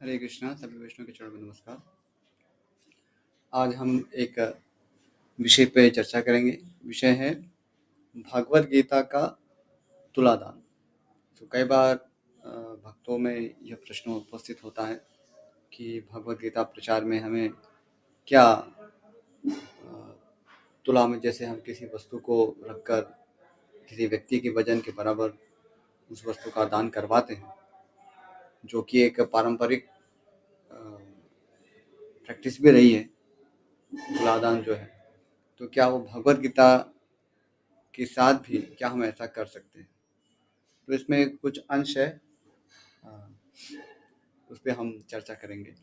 हरे कृष्णा, सभी वैष्णव के चरणों में नमस्कार। आज हम एक विषय पे चर्चा करेंगे। विषय है भगवद गीता का तुलादान। तो कई बार भक्तों में यह प्रश्न उपस्थित होता है कि भगवद गीता प्रचार में हमें क्या तुला में, जैसे हम किसी वस्तु को रखकर किसी व्यक्ति के वजन के बराबर उस वस्तु का दान करवाते हैं, जो कि एक पारंपरिक प्रैक्टिस भी रही है तुलादान जो है। तो क्या वो भगवद गीता के साथ भी क्या हम ऐसा कर सकते हैं? तो इसमें कुछ अंश है, अ, उस पे हम चर्चा करेंगे।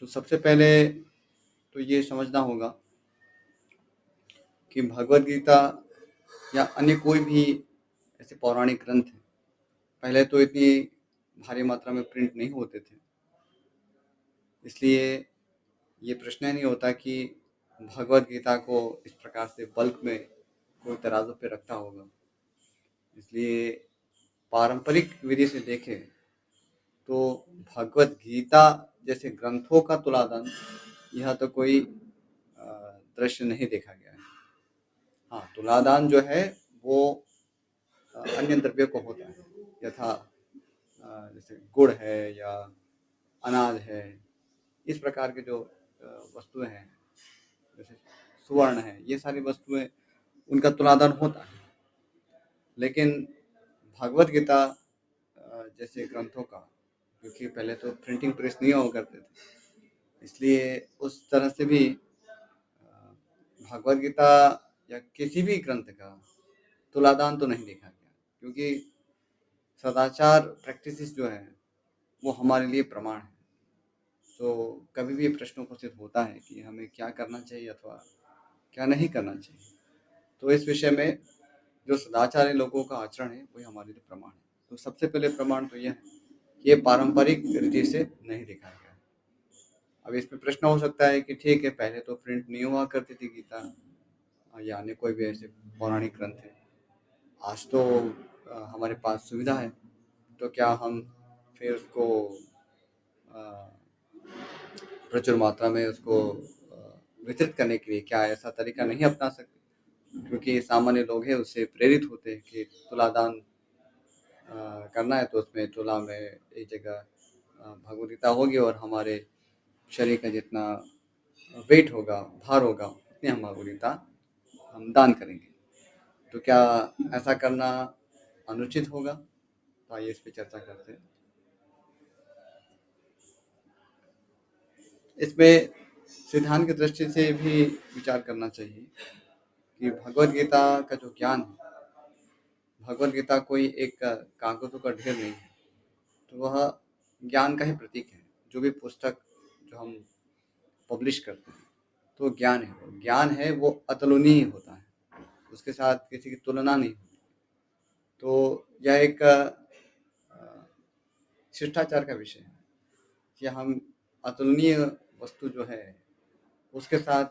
तो सबसे पहले तो ये समझना होगा कि भगवद गीता या अन्य कोई भी ऐसे पौराणिक ग्रंथ हैं, पहले तो इतनी भारी मात्रा में प्रिंट नहीं होते थे, इसलिए ये प्रश्न ही नहीं होता कि भगवद गीता को इस प्रकार से बल्क में कोई तराजू पे रखता होगा। इसलिए पारंपरिक विधि से देखें तो भगवद गीता जैसे ग्रंथों का तुलादान यह तो कोई दृश्य नहीं देखा गया है। हाँ, तुलादान जो है वो अन्य द्रव्य को होता है, यथा जैसे गुड़ है या अनाज है, इस प्रकार के जो वस्तुएं हैं, जैसे सुवर्ण है, ये सारी वस्तुएं उनका तुलादान होता है। लेकिन भगवद गीता जैसे ग्रंथों का, क्योंकि पहले तो प्रिंटिंग प्रेस नहीं हुआ करते थे, इसलिए उस तरह से भी भगवद गीता या किसी भी ग्रंथ का तुलादान तो नहीं देखा गया, क्योंकि सदाचार प्रैक्टिसेस जो है वो हमारे लिए प्रमाण है। तो कभी भी प्रश्न उपस्थित होता है कि हमें क्या करना चाहिए अथवा क्या नहीं करना चाहिए, तो इस विषय में जो सदाचारी लोगों का आचरण है वही हमारे लिए प्रमाण है। तो सबसे पहले प्रमाण तो यह है कि ये पारंपरिक रीति से नहीं देखा गया है। अब इसमें प्रश्न हो सकता है कि ठीक है, पहले तो प्रिंट नहीं हुआ करती थी गीता या अन्य कोई भी ऐसे पौराणिक ग्रंथ है, आज तो हमारे पास सुविधा है, तो क्या हम फिर उसको प्रचुर मात्रा में उसको वितरित करने के लिए क्या ऐसा तरीका नहीं अपना सकते? क्योंकि सामान्य लोग हैं उससे प्रेरित होते हैं कि तुलादान करना है, तो उसमें तुला में एक जगह भगवद गीता होगी और हमारे शरीर का जितना वेट होगा, भार होगा, उतनी हम भगवद गीता हम दान करेंगे। तो क्या ऐसा करना अनुचित होगा? तो आइए इस पे चर्चा करते हैं। इसमें सिद्धांत की दृष्टि से भी विचार करना चाहिए कि भगवद गीता का जो ज्ञान है, भगवद गीता कोई एक कागजों का ढेर नहीं है, तो वह ज्ञान का ही प्रतीक है। जो भी पुस्तक जो हम पब्लिश करते हैं तो ज्ञान है, वो ज्ञान है, वो अतुलनीय होता है, उसके साथ किसी की तुलना नहीं होती। तो यह एक शिष्टाचार का विषय है कि हम अतुलनीय वस्तु जो है उसके साथ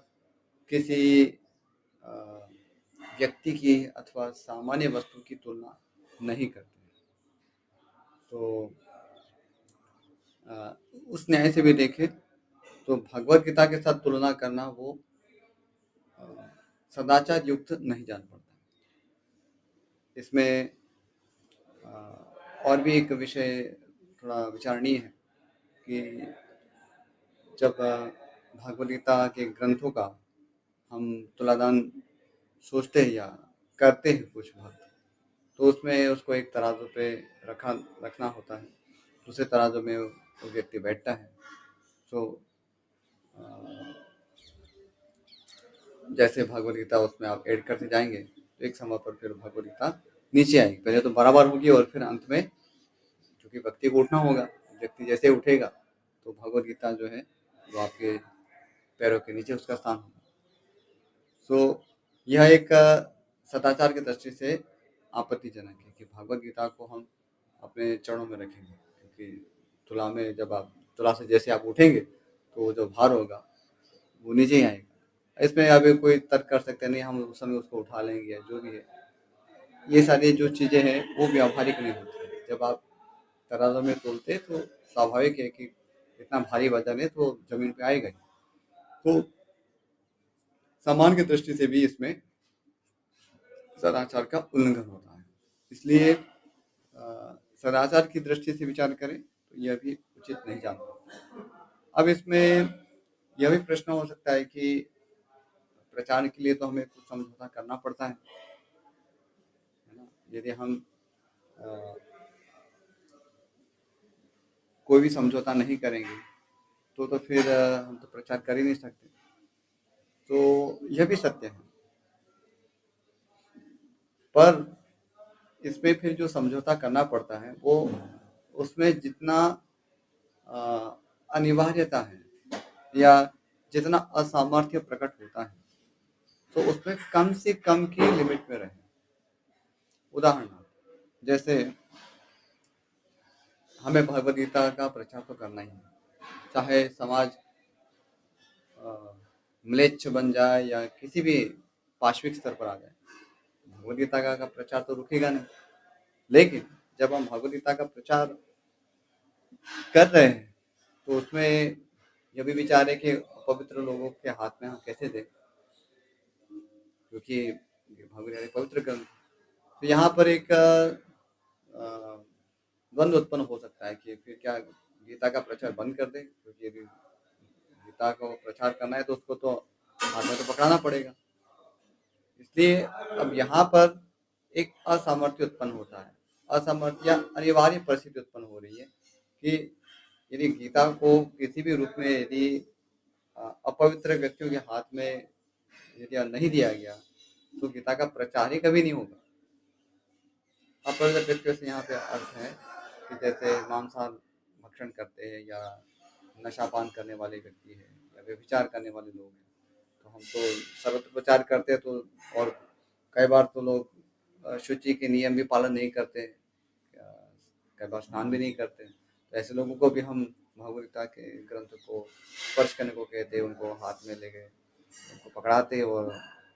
किसी व्यक्ति की अथवा सामान्य वस्तु की तुलना नहीं करते हैं। तो उस न्याय से भी देखें तो भगवद गीता के साथ तुलना करना वो सदाचार युक्त नहीं जान पड़ता। इसमें और भी एक विषय थोड़ा विचारणीय है कि जब भगवद गीता के ग्रंथों का हम तुलादान सोचते हैं या करते हैं कुछ भक्त, तो उसमें उसको एक तराजू पे रखना होता है, दूसरे तराजू में वो व्यक्ति बैठता है। तो जैसे भगवद गीता उसमें आप ऐड करते जाएंगे तो एक समय पर फिर भगवद गीता नीचे आएगी, पहले तो बराबर होगी और फिर अंत में क्योंकि व्यक्ति को उठना होगा, व्यक्ति जैसे उठेगा तो भगवद गीता जो है वो आपके पैरों के नीचे उसका स्थान होगा। तो यह एक सदाचार की दृष्टि से आपत्तिजनक है कि भगवद गीता को हम अपने चरणों में रखेंगे, क्योंकि तुला में जब आप तुला से जैसे आप उठेंगे तो जो भार होगा वो नीचे ही आएगा। इसमें अभी कोई तर्क कर सकते नहीं, हम उस समय उसको उठा लेंगे या जो भी है, ये सारी जो चीज़ें हैं वो व्यावहारिक नहीं होती। जब आप तराजू में तोलते तो स्वाभाविक है कि इतना भारी वजन है तो जमीन पे आएगा ही। तो सम्मान की दृष्टि से भी इसमें सदाचार का उल्लंघन होता है। इसलिए सदाचार की दृष्टि से विचार करें तो यह भी उचित नहीं जानता। अब इसमें यह भी प्रश्न हो सकता है कि प्रचार के लिए तो हमें कुछ समझौता करना पड़ता है ना? यदि हम अ, कोई भी समझौता नहीं करेंगे तो फिर हम तो प्रचार कर ही नहीं सकते। तो यह भी सत्य है। पर इसमें फिर जो समझौता करना पड़ता है वो उसमें जितना अ, अनिवार्यता है या जितना असामर्थ्य प्रकट होता है तो उसमें कम से कम की लिमिट में रहे। उदाहरणार्थ जैसे हमें भगवद गीता का प्रचार तो करना ही है, चाहे समाज अ, म्लेच्छ बन जाए या किसी भी पाश्विक स्तर पर आ जाए, भगवद गीता का प्रचार तो रुकेगा नहीं। लेकिन जब हम भगवद गीता का प्रचार कर रहे हैं तो उसमें यह भी विचार है कि अपवित्र लोगों के हाथ में हम कैसे दें, क्योंकि भगवद गीता एक पवित्र ग्रंथ है। तो यहाँ पर एक द्वंद्व उत्पन्न हो सकता है कि फिर क्या गीता का प्रचार बंद कर दें, क्योंकि यदि गीता को प्रचार करना है तो उसको तो हाथ में तो पकड़ाना पड़ेगा। इसलिए अब यहाँ पर एक असामर्थ्य उत्पन्न होता है, असामर्थ्य या अनिवार्य परिस्थिति उत्पन्न हो रही है कि यदि गीता को किसी भी रूप में यदि अपवित्र व्यक्तियों के हाथ में यदि नहीं दिया गया तो गीता का प्रचार ही कभी नहीं होगा। अपवित्र व्यक्तियों से यहाँ पे अर्थ है कि जैसे मांसाहार भक्षण करते हैं या नशापान करने वाले व्यक्ति है या व्यभिचार करने वाले लोग हैं, तो हम तो सर्वत्र प्रचार करते हैं। तो और कई बार तो लोग शुचि के नियम भी पालन नहीं करते, कई बार स्नान भी नहीं करते। तो ऐसे लोगों को भी हम भगवद गीता के ग्रंथ को स्पर्श करने को कहते हैं, उनको हाथ में ले गए, उनको पकड़ाते और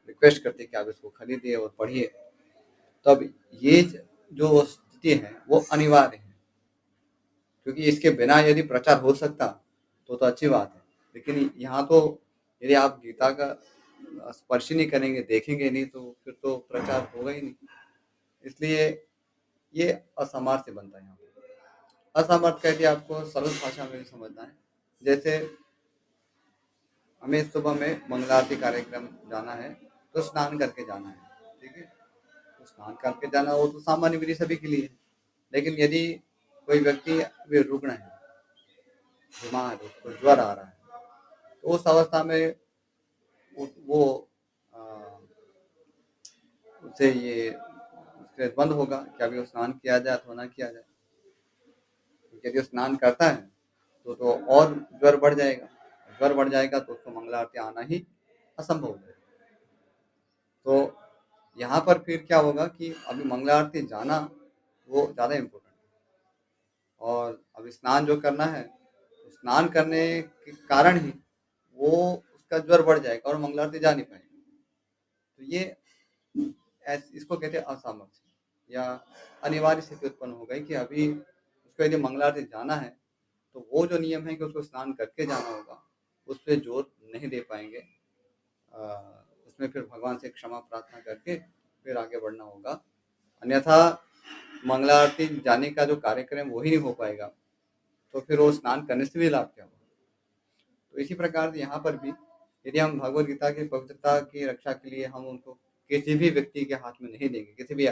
रिक्वेस्ट करते कि आप इसको खरीदिए और पढ़िए। तब ये जो स्थिति है वो अनिवार्य है, क्योंकि इसके बिना यदि प्रचार हो सकता तो अच्छी बात है। लेकिन यहाँ तो यदि आप गीता का स्पर्श ही नहीं करेंगे, देखेंगे नहीं, तो फिर तो प्रचार होगा ही नहीं। इसलिए ये असमर्थ बनता है। यहाँ पे असमर्थ कह के आपको सरल भाषा में समझना है। जैसे हमें सुबह में मंगला आरती कार्यक्रम जाना है तो स्नान करके जाना है, ठीक है। तो स्नान करके जाना वो तो सामान्य विधि सभी के लिए है। लेकिन यदि कोई व्यक्ति अभी रुग्ण है, बीमार है, उसको ज्वर आ रहा है, तो उस अवस्था में वो अ, उसे ये उसके बंद होगा कि अभी वो स्नान किया जाए अथवा ना किया जाए। क्योंकि यदि वो स्नान करता है तो और ज्वर बढ़ जाएगा, ज्वर बढ़ जाएगा तो उसको मंगला आरती आना ही असंभव है। तो यहाँ पर फिर क्या होगा कि अभी मंगला आरती जाना वो ज़्यादा इम्पोर्टेंट है। और अभी स्नान जो करना है तो स्नान करने के कारण ही वो उसका ज्वर बढ़ जाएगा और मंगला आरती जा नहीं पाएगा। तो ये इसको कहते हैं असामर्थ्य या अनिवार्य स्थिति उत्पन्न हो गई कि अभी उसको यदि मंगला आरती जाना है तो वो जो नियम है कि उसको स्नान करके जाना होगा, उस पर जोर नहीं दे पाएंगे। उसमें फिर भगवान से क्षमा प्रार्थना करके फिर आगे बढ़ना होगा। अन्यथा मंगला आरती जाने का जो कार्यक्रम वही नहीं हो पाएगा, तो फिर वो स्नान करने से भी लाभ क्या होगा। तो इसी प्रकार से यहाँ पर भी यदि हम भगवद गीता की पवित्रता की रक्षा के लिए हम उनको किसी भी व्यक्ति के हाथ में नहीं देंगे, किसी भी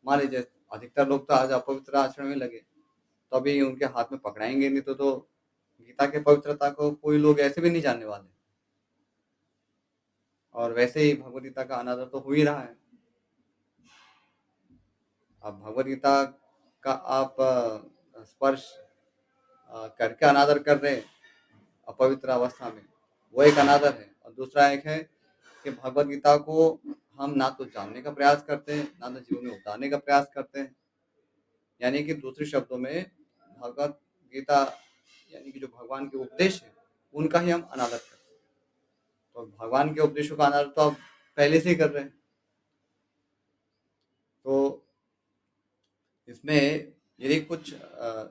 मान लीजिए अधिकतर लोग तो आज अपवित्र आचरण में लगे, तो अभी उनके हाथ में पकड़ाएंगे नहीं तो गीता के पवित्रता को कोई लोग ऐसे भी नहीं जानने वाले। और वैसे ही भगवद गीता का अनादर तो हो ही रहा है। अब भगवद गीता का आप स्पर्श करके अनादर कर रहे हैं अपवित्र अवस्था में, वो एक अनादर है। और दूसरा एक है कि भगवद गीता को हम ना तो जानने का प्रयास करते हैं, ना तो जीवन में उतारने का प्रयास करते हैं। यानी कि दूसरे शब्दों में भगवद गीता यानी कि जो भगवान के उपदेश है उनका ही हम अनादर करते हैं। तो भगवान के उपदेशों का अनादर तो आप पहले से ही कर रहे हैं। तो इसमें यदि कुछ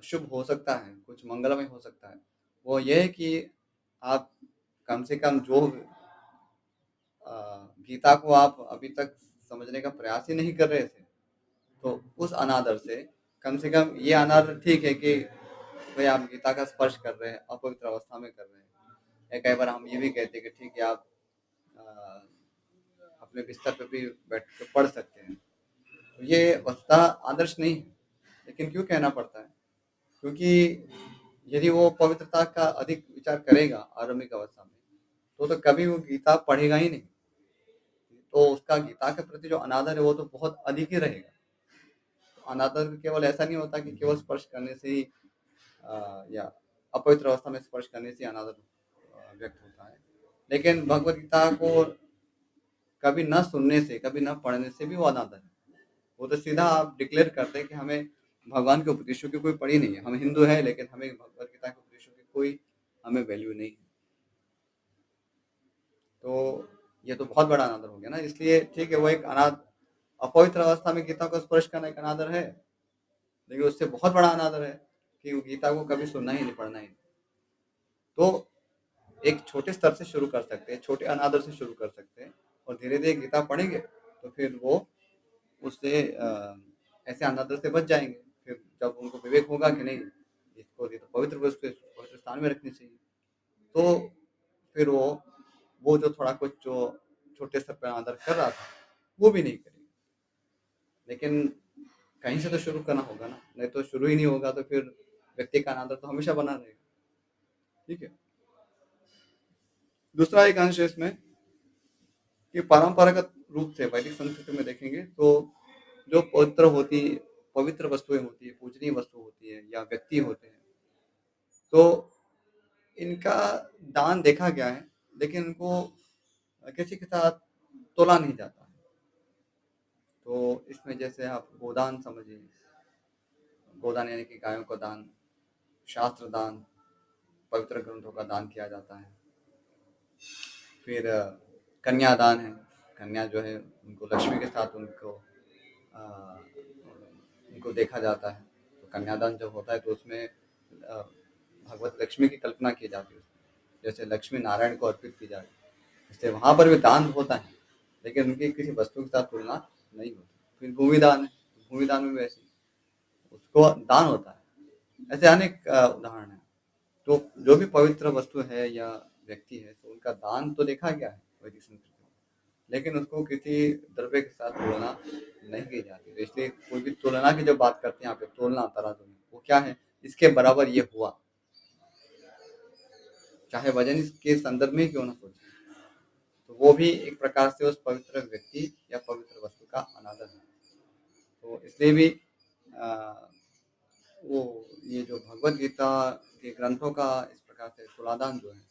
शुभ हो सकता है, कुछ मंगलमय हो सकता है, वो ये है कि आप कम से कम जो गीता को आप अभी तक समझने का प्रयास ही नहीं कर रहे थे, तो उस अनादर से कम ये अनादर ठीक है कि भाई आप गीता का स्पर्श कर रहे हैं, अपवित्र अवस्था में कर रहे हैं। या कई बार हम ये भी कहते हैं कि ठीक है आप अ, अपने बिस्तर पे भी बैठ के पढ़ सकते हैं। तो ये वस्तुतः आदर्श नहीं है, लेकिन क्यों कहना पड़ता है? क्योंकि यदि वो पवित्रता का अधिक विचार करेगा आरंभिक अवस्था में, तो कभी वो गीता पढ़ेगा ही नहीं। तो उसका गीता के प्रति जो अनादर है वो तो बहुत अधिक ही रहेगा। तो अनादर केवल ऐसा नहीं होता कि केवल स्पर्श करने से ही या अपवित्र अवस्था में स्पर्श करने से अनादर व्यक्त होता है। लेकिन भगवत गीता को कभी न सुनने से, कभी न पढ़ने से भी वो अनादर है। वो तो सीधा आप डिक्लेयर करते हैं कि हमें भगवान के उपदेशों की कोई पड़ी नहीं है। हम हिंदू हैं, लेकिन हमें भगवत गीता के उपदेशों की कोई हमें वैल्यू नहीं है। तो ये तो बहुत बड़ा अनादर हो गया ना। इसलिए ठीक है, वो एक अपवित्र अवस्था में गीता को स्पर्श करना एक अनादर है, लेकिन उससे बहुत बड़ा अनादर है कि वो गीता को कभी सुनना ही नहीं, पढ़ना ही नहीं। तो एक छोटे स्तर से शुरू कर सकते हैं, छोटे अनादर से शुरू कर सकते हैं, और धीरे धीरे गीता पढ़ेंगे तो फिर वो उससे ऐसे अनादर से बच जाएंगे। फिर जब उनको विवेक होगा कि नहीं, इसको ये तो पवित्र वस्तु है, इसको पवित्र स्थान में रखनी चाहिए, तो फिर वो जो थोड़ा कुछ जो छोटे स्तर पर अनादर कर रहा था वो भी नहीं करेंगे। लेकिन कहीं से तो शुरू करना होगा ना, नहीं तो शुरू ही नहीं होगा तो फिर व्यक्ति का अनादर तो हमेशा बना रहेगा। ठीक है। दूसरा एक अंश है इसमें कि परंपरागत रूप से वैदिक संस्कृति में देखेंगे तो जो पवित्र वस्तुएं होती है, पूजनीय वस्तु होती है या व्यक्ति होते हैं, तो इनका दान देखा गया है, लेकिन इनको किसी के साथ तोला नहीं जाता है। तो इसमें जैसे आप गोदान समझिए, गोदान यानी कि गायों का दान, शास्त्र दान, पवित्र ग्रंथों का दान किया जाता है। फिर कन्यादान है। कन्या जो है उनको लक्ष्मी के साथ अ, उनको देखा जाता है। तो कन्यादान जब होता है तो उसमें भगवत लक्ष्मी की कल्पना की जाती है, जैसे लक्ष्मी नारायण को अर्पित की जाती है। इसलिए वहाँ पर भी दान होता है, लेकिन उनकी किसी वस्तु के साथ तुलना नहीं होती। फिर भूमिदान है। भूमिदान में वैसे उसको दान होता है। ऐसे अनेक उदाहरण हैं। तो जो भी पवित्र वस्तु है या व्यक्ति है, तो उनका दान तो देखा गया है वैदिक संस्कृति में, लेकिन उसको किसी द्रव्य के साथ तुलना नहीं की जाती। तो इसलिए कोई भी तुलना की जब बात करते हैं यहाँ पे, तुलना तराजू में, वो क्या है, इसके बराबर ये हुआ, चाहे वजन के संदर्भ में क्यों ना सोचे, तो वो भी एक प्रकार से उस पवित्र व्यक्ति या पवित्र वस्तु का अनादर है। तो इसलिए भी अ, वो ये जो भगवत गीता के ग्रंथों का इस प्रकार से तुलादान जो है,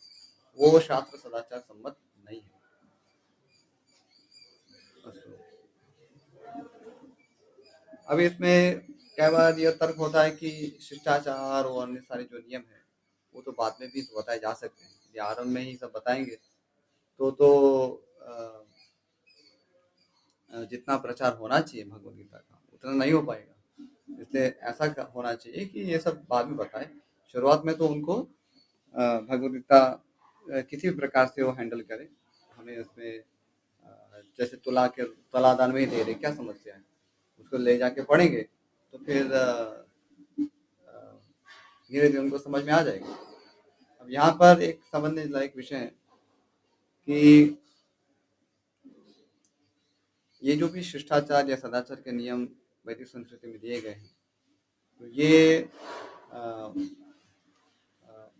वो शास्त्र सदाचार सम्मत नहीं है। अब इसमें कई बार यह तर्क होता है कि शिष्टाचार और अन्य सारे जो नियम है वो तो बाद में भी तो बताए जा सकते हैं। यदि आरंभ में ही सब बताएंगे तो जितना प्रचार होना चाहिए भगवत गीता का उतना नहीं हो पाएगा। इसलिए ऐसा होना चाहिए कि ये सब बाद में बताए। शुरुआत में तो उनको भगवत गीता किसी भी प्रकार से वो हैंडल करे। हमें उसमें जैसे तुलादान में ही दे रहे, क्या समस्या है, उसको ले जाके पढ़ेंगे तो फिर धीरे धीरे उनको समझ में आ जाएगा। अब यहाँ पर एक समझने लायक विषय है कि ये जो भी शिष्टाचार या सदाचार के नियम वैदिक संस्कृति में दिए गए हैं, तो ये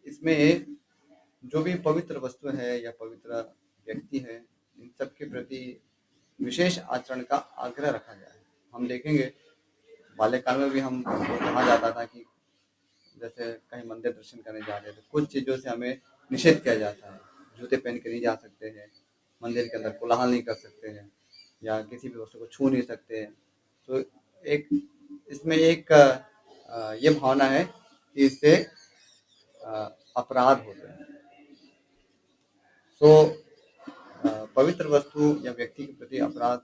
इसमें जो भी पवित्र वस्तु है या पवित्र व्यक्ति है, इन सब के प्रति विशेष आचरण का आग्रह रखा गया है। हम देखेंगे बाल्यकाल में भी हम कहा जाता था कि जैसे कहीं मंदिर दर्शन करने जा रहे हैं तो कुछ चीज़ों से हमें निषेध किया जाता है। जूते पहन के नहीं जा सकते हैं, मंदिर के अंदर कोलाहल नहीं कर सकते हैं, या किसी भी वस्तु को छू नहीं सकते हैं। तो एक इसमें एक ये भावना है कि इससे अपराध होते हैं। तो पवित्र वस्तु या व्यक्ति के प्रति अपराध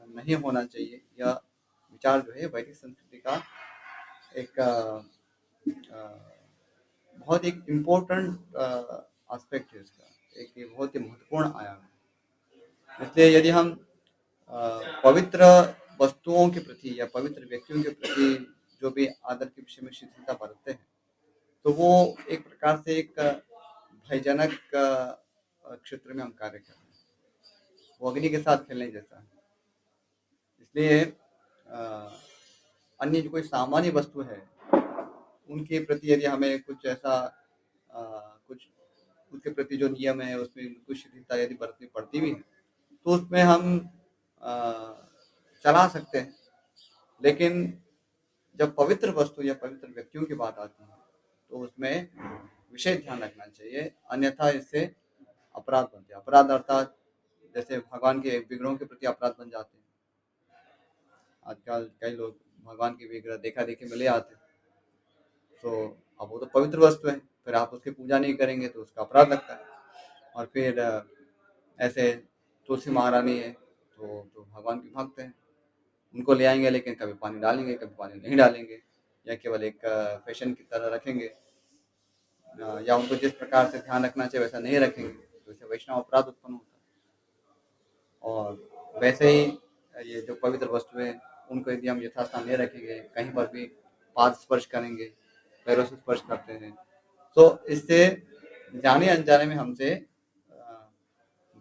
नहीं होना चाहिए। यह विचार जो है वैदिक संस्कृति का एक बहुत एक इम्पोर्टेंट एस्पेक्ट है इसका, एक ये बहुत ही महत्वपूर्ण आयाम है। इसलिए यदि हम पवित्र वस्तुओं के प्रति या पवित्र व्यक्तियों के प्रति जो भी आदर के विषय में शिथिलता बरतते हैं, तो वो एक प्रकार से एक भयजनक क्षेत्र में हम कार्य कर रहे हैं। वो अग्नि के साथ खेलने जैसा है। इसलिए अन्य जो कोई सामान्य वस्तु है, उनके प्रति यदि हमें कुछ ऐसा कुछ उनके प्रति जो नियम है उसमें कुछ शिथिलता यदि बरतनी पड़ती भी है, तो उसमें हम चला सकते हैं। लेकिन जब पवित्र वस्तु या पवित्र व्यक्तियों की बात आती है, तो उसमें विशेष ध्यान रखना चाहिए, अन्यथा इससे अपराध बनते हैं। अपराध अर्थात जैसे भगवान के विग्रहों के प्रति अपराध बन जाते हैं। आजकल कई लोग भगवान के विग्रह देखा देखी में ले आते हैं, तो अब वो तो पवित्र वस्तु है, फिर आप उसकी पूजा नहीं करेंगे तो उसका अपराध लगता है। और फिर ऐसे तुलसी महारानी है, तो भगवान के भक्त हैं, उनको ले आएंगे लेकिन कभी पानी डालेंगे कभी पानी नहीं डालेंगे, या केवल एक फैशन की तरह रखेंगे, या उनको जिस प्रकार से ध्यान रखना चाहिए वैसा नहीं रखेंगे, तो इससे वैष्णव अपराध उत्पन्न होता है। और वैसे ही ये जो पवित्र वस्तु है, उनको यदि हम यथास्थान नहीं रखेंगे, कहीं पर भी पाद स्पर्श करेंगे, पैरों से स्पर्श करते हैं, तो इससे जाने अनजाने में हमसे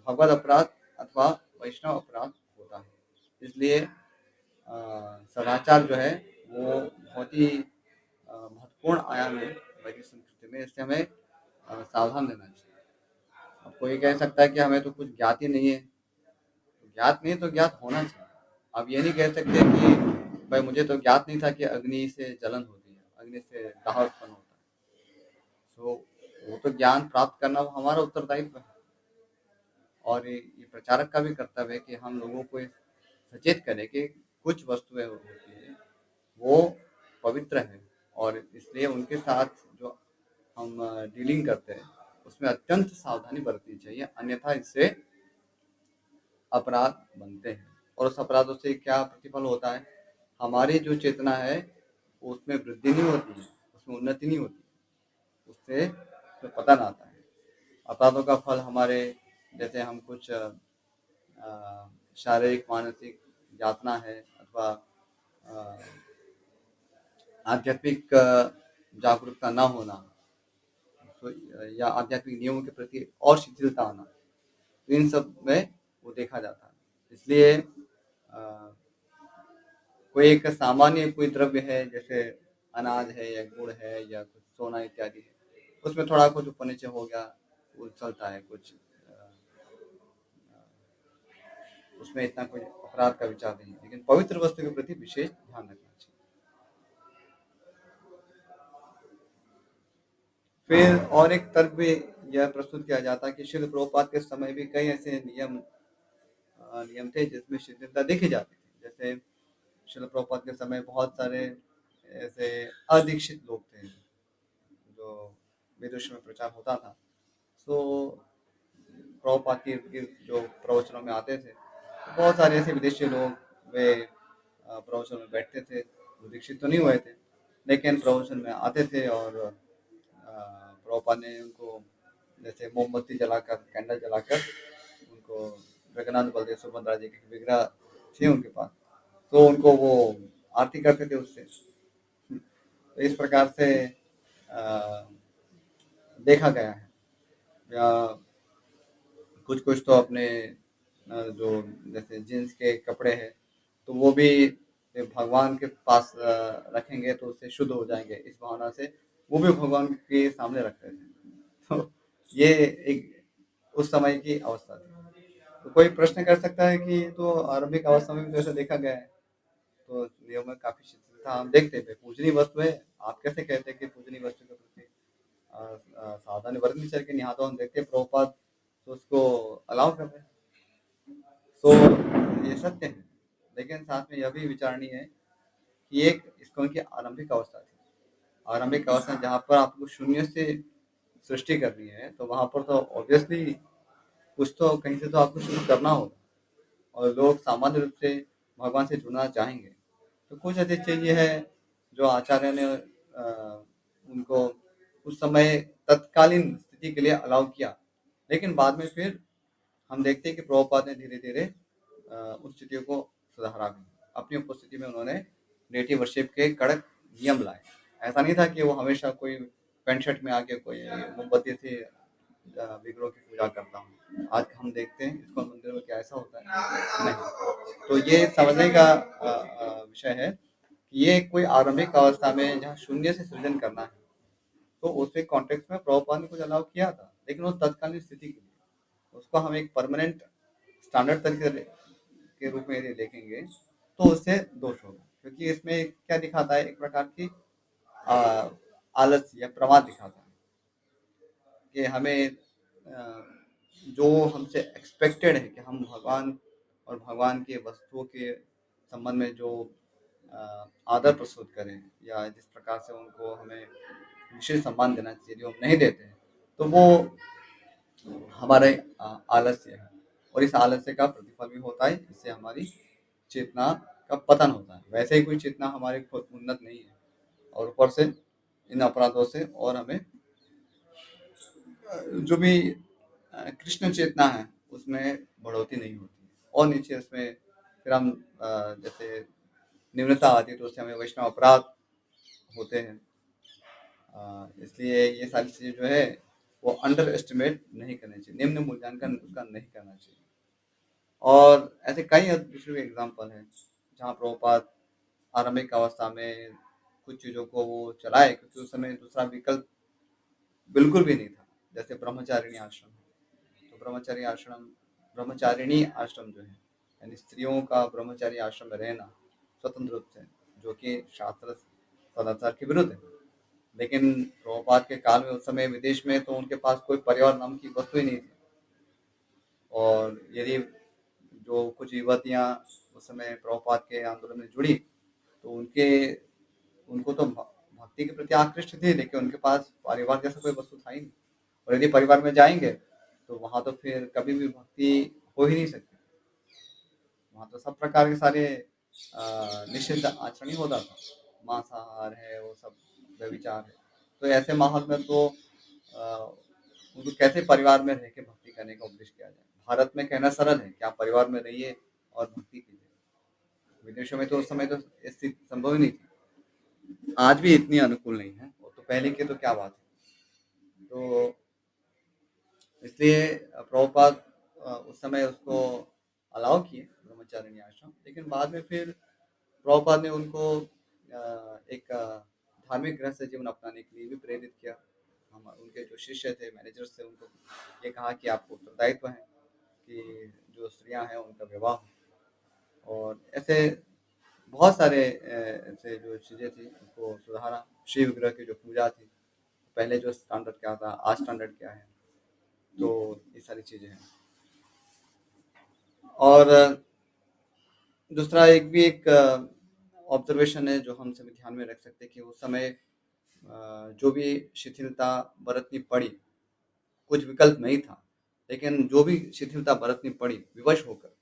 भगवत अपराध अथवा वैष्णव अपराध होता है। इसलिए सदाचार जो है वो बहुत ही महत्वपूर्ण आयाम है वैदिक संस्कृति में। इससे हमें सावधान रहना चाहिए। अब कोई कह सकता है कि हमें तो कुछ ज्ञात ही नहीं है, तो ज्ञात नहीं तो ज्ञात होना चाहिए। आप ये नहीं कह सकते कि भाई मुझे तो ज्ञात नहीं था कि अग्नि से जलन होती है, अग्नि से दाह उत्पन्न होता है। तो वो तो ज्ञान प्राप्त करना हमारा उत्तरदायित्व है, और ये प्रचारक का भी कर्तव्य है कि हम लोगों को सचेत करें कि कुछ वस्तुएं होती हैं वो पवित्र हैं, और इसलिए उनके साथ जो हम डीलिंग करते हैं उसमें अत्यंत सावधानी बरतनी चाहिए, अन्यथा इससे अपराध बनते हैं। और उस अपराधों से क्या प्रतिफल होता है, हमारी जो चेतना है उसमें वृद्धि नहीं होती है, उसमें उन्नति नहीं होती, उससे पतन आता है। अपराधों का फल हमारे जैसे हम कुछ शारीरिक मानसिक यातना है, अथवा आध्यात्मिक जागरूकता न होना, तो या आध्यात्मिक नियमों के प्रति और शिथिलता आना, तो इन सब में वो देखा जाता है। इसलिए कोई एक सामान्य कोई द्रव्य है, जैसे अनाज है या गुड़ है या कुछ सोना इत्यादि है, उसमें थोड़ा कुछ ऊपर नीचे हो गया वो चलता है, कुछ उसमें इतना कोई अपराध का विचार नहीं है। लेकिन पवित्र वस्तु के प्रति विशेष ध्यान रखना चाहिए। फिर और एक तर्क भी यह प्रस्तुत किया जाता है कि श्रील प्रभुपाद के समय भी कई ऐसे नियम थे जिसमें शिथिलता देखी जाती थी। जैसे श्रील प्रभुपाद के समय बहुत सारे ऐसे अदीक्षित लोग थे जो विदेश में प्रचार होता था, तो प्रभुपाद के जो प्रवचनों में आते थे, तो बहुत सारे ऐसे विदेशी लोग वे प्रवचन में बैठते थे, वो दीक्षित तो नहीं हुए थे लेकिन प्रवचन में आते थे, और प्रभुपाद ने उनको जैसे मोमबत्ती जलाकर, कैंडल जलाकर उनको जगन्नाथ बलदेव सुभद्रा जी के विग्रह थे उनके पास, तो उनको वो आरती करते थे उससे। तो इस प्रकार से देखा गया है। या कुछ कुछ तो अपने जो जैसे जींस के कपड़े हैं, तो वो भी भगवान के पास रखेंगे तो उससे शुद्ध हो जाएंगे, इस भावना से वो भी भगवान के सामने रखते थे। तो ये एक उस समय की अवस्था थी। तो कोई प्रश्न कर सकता है कि तो आरंभिक अवस्था में भी तो ऐसा देखा गया है, तो नियम में काफी शिथिलता हम देखते हैं। पूजनीय वस्तु है, आप कैसे कहते हैं कि पूजनीय वस्तु के प्रति सावधानी बरतनी चाहिए कि यहाँ तो हम देखते हैं प्रभुपाद तो उसको अलाउ कर रहे हैं, तो ये सत्य है। लेकिन साथ में यह भी विचारणीय है कि एक इसको उनकी आरंभिक अवस्था थी। आरंभिक अवस्था जहाँ पर आपको शून्य से सृष्टि करनी है, तो वहाँ पर तो ऑब्वियसली कुछ तो कहीं से तो आपको शुरू करना होगा, और लोग सामान्य रूप से भगवान से जुड़ना चाहेंगे। तो कुछ ऐसी चीजें हैं जो आचार्य ने उनको उस समय तत्कालीन स्थिति के लिए अलाउ किया। लेकिन बाद में फिर हम देखते हैं कि प्रभुपाद ने धीरे-धीरे उन स्थितियों को सुधारा भी। अपनी उपस्थिति में उन्होंने नेटिव वर्शिप के कड़क नियम लाए। ऐसा नहीं था कि वो हमेशा कोई पैंट शर्ट में आके कोई मोमबत्ती से विग्रहों की पूजा करता हूँ। आज हम देखते हैं इस्कॉन मंदिर में क्या ऐसा होता है? नहीं। तो ये समझने का विषय है कि ये कोई आरंभिक अवस्था में जहाँ शून्य से सृजन करना है, तो उसी कॉन्टेक्स्ट में प्रभुपाद ने कुछ अलाउ किया था, लेकिन वो तत्कालीन स्थिति के लिए। उसको हम एक परमानेंट स्टैंडर्ड तरीके के रूप में यदि देखेंगे, तो उससे दोष होगा। क्योंकि इसमें क्या दिखाता है, एक प्रकार की अ, आलस या प्रमाद दिखाता है कि हमें जो हमसे एक्सपेक्टेड है कि हम भगवान और भगवान के वस्तुओं के संबंध में जो आदर प्रस्तुत करें या जिस प्रकार से उनको हमें विशेष सम्मान देना चाहिए, जो हम नहीं देते हैं, तो वो हमारे आलस्य है। और इस आलस्य का प्रतिफल भी होता है, इससे हमारी चेतना का पतन होता है। वैसे ही कोई चेतना हमारी खुद उन्नत नहीं है, और ऊपर से इन अपराधों से और हमें जो भी कृष्ण चेतना है उसमें बढ़ोतरी नहीं होती। और नीचे उसमें फिर हम जैसे निम्नता आती है, तो उससे हमें वैष्णव अपराध होते हैं। इसलिए ये सारी चीज़ें जो है वो अंडर एस्टिमेट नहीं करनी चाहिए, निम्न मूल्यांकन उसका नहीं करना चाहिए। और ऐसे कई दूसरे एग्जाम्पल हैं जहाँ प्रभुपाद आरंभिक अवस्था में कुछ चीज़ों को वो चलाए, क्योंकि उस समय दूसरा विकल्प बिल्कुल भी नहीं था। जैसे ब्रह्मचारिणी आश्रम, तो ब्रह्मचारिणी आश्रम जो है, यानी स्त्रियों का ब्रह्मचारी आश्रम में रहना स्वतंत्र रूप से, जो कि शास्त्र सदाचार के विरुद्ध है। लेकिन प्रभुपाद के काल में उस समय विदेश में तो उनके पास कोई परिवार नाम की वस्तु ही नहीं थी। और यदि जो कुछ युवतियाँ उस समय प्रभुपाद के आंदोलन में जुड़ी, तो उनको तो भक्ति के प्रति आकृष्ट थे, लेकिन उनके पास परिवार जैसा कोई वस्तु था ही नहीं। और यदि परिवार में जाएंगे तो वहाँ तो फिर कभी भी भक्ति हो ही नहीं सकती। वहाँ तो सब प्रकार के सारे निषिद्ध आचरण ही होता था, मांसाहार है, वो सब व्यभिचार है। तो ऐसे माहौल में तो उनको कैसे परिवार में रह के भक्ति करने का उपदेश किया जाए? भारत में कहना सरल है कि आप परिवार में रहिए और भक्ति कीजिए। विदेशों में तो उस समय तो ये स्थिति संभव ही नहीं थी। आज भी इतनी अनुकूल नहीं है, वो तो पहले की तो क्या बात है। तो इसलिए प्रभुपाद उस समय उसको अलाउ किए ब्रह्मचारिणी आश्रम, लेकिन बाद में फिर प्रभुपाद ने उनको एक धार्मिक गृहस्थ जीवन अपनाने के लिए भी प्रेरित किया। हम उनके जो शिष्य थे, मैनेजर्स थे, उनको ये कहा कि आपको उत्तरदायित्व है कि जो स्त्रियां हैं उनका विवाह हो। और ऐसे बहुत सारे ऐसे जो चीज़ें थी उनको सुधारा। शिव विग्रह की जो पूजा थी, पहले जो स्टैंडर्ड क्या था, आज स्टैंडर्ड क्या है, तो ये सारी चीज़ें हैं। और दूसरा एक ऑब्जर्वेशन है जो हम सभी ध्यान में रख सकते हैं कि उस समय जो भी शिथिलता बरतनी पड़ी, कुछ विकल्प नहीं था, लेकिन जो भी शिथिलता बरतनी पड़ी विवश होकर,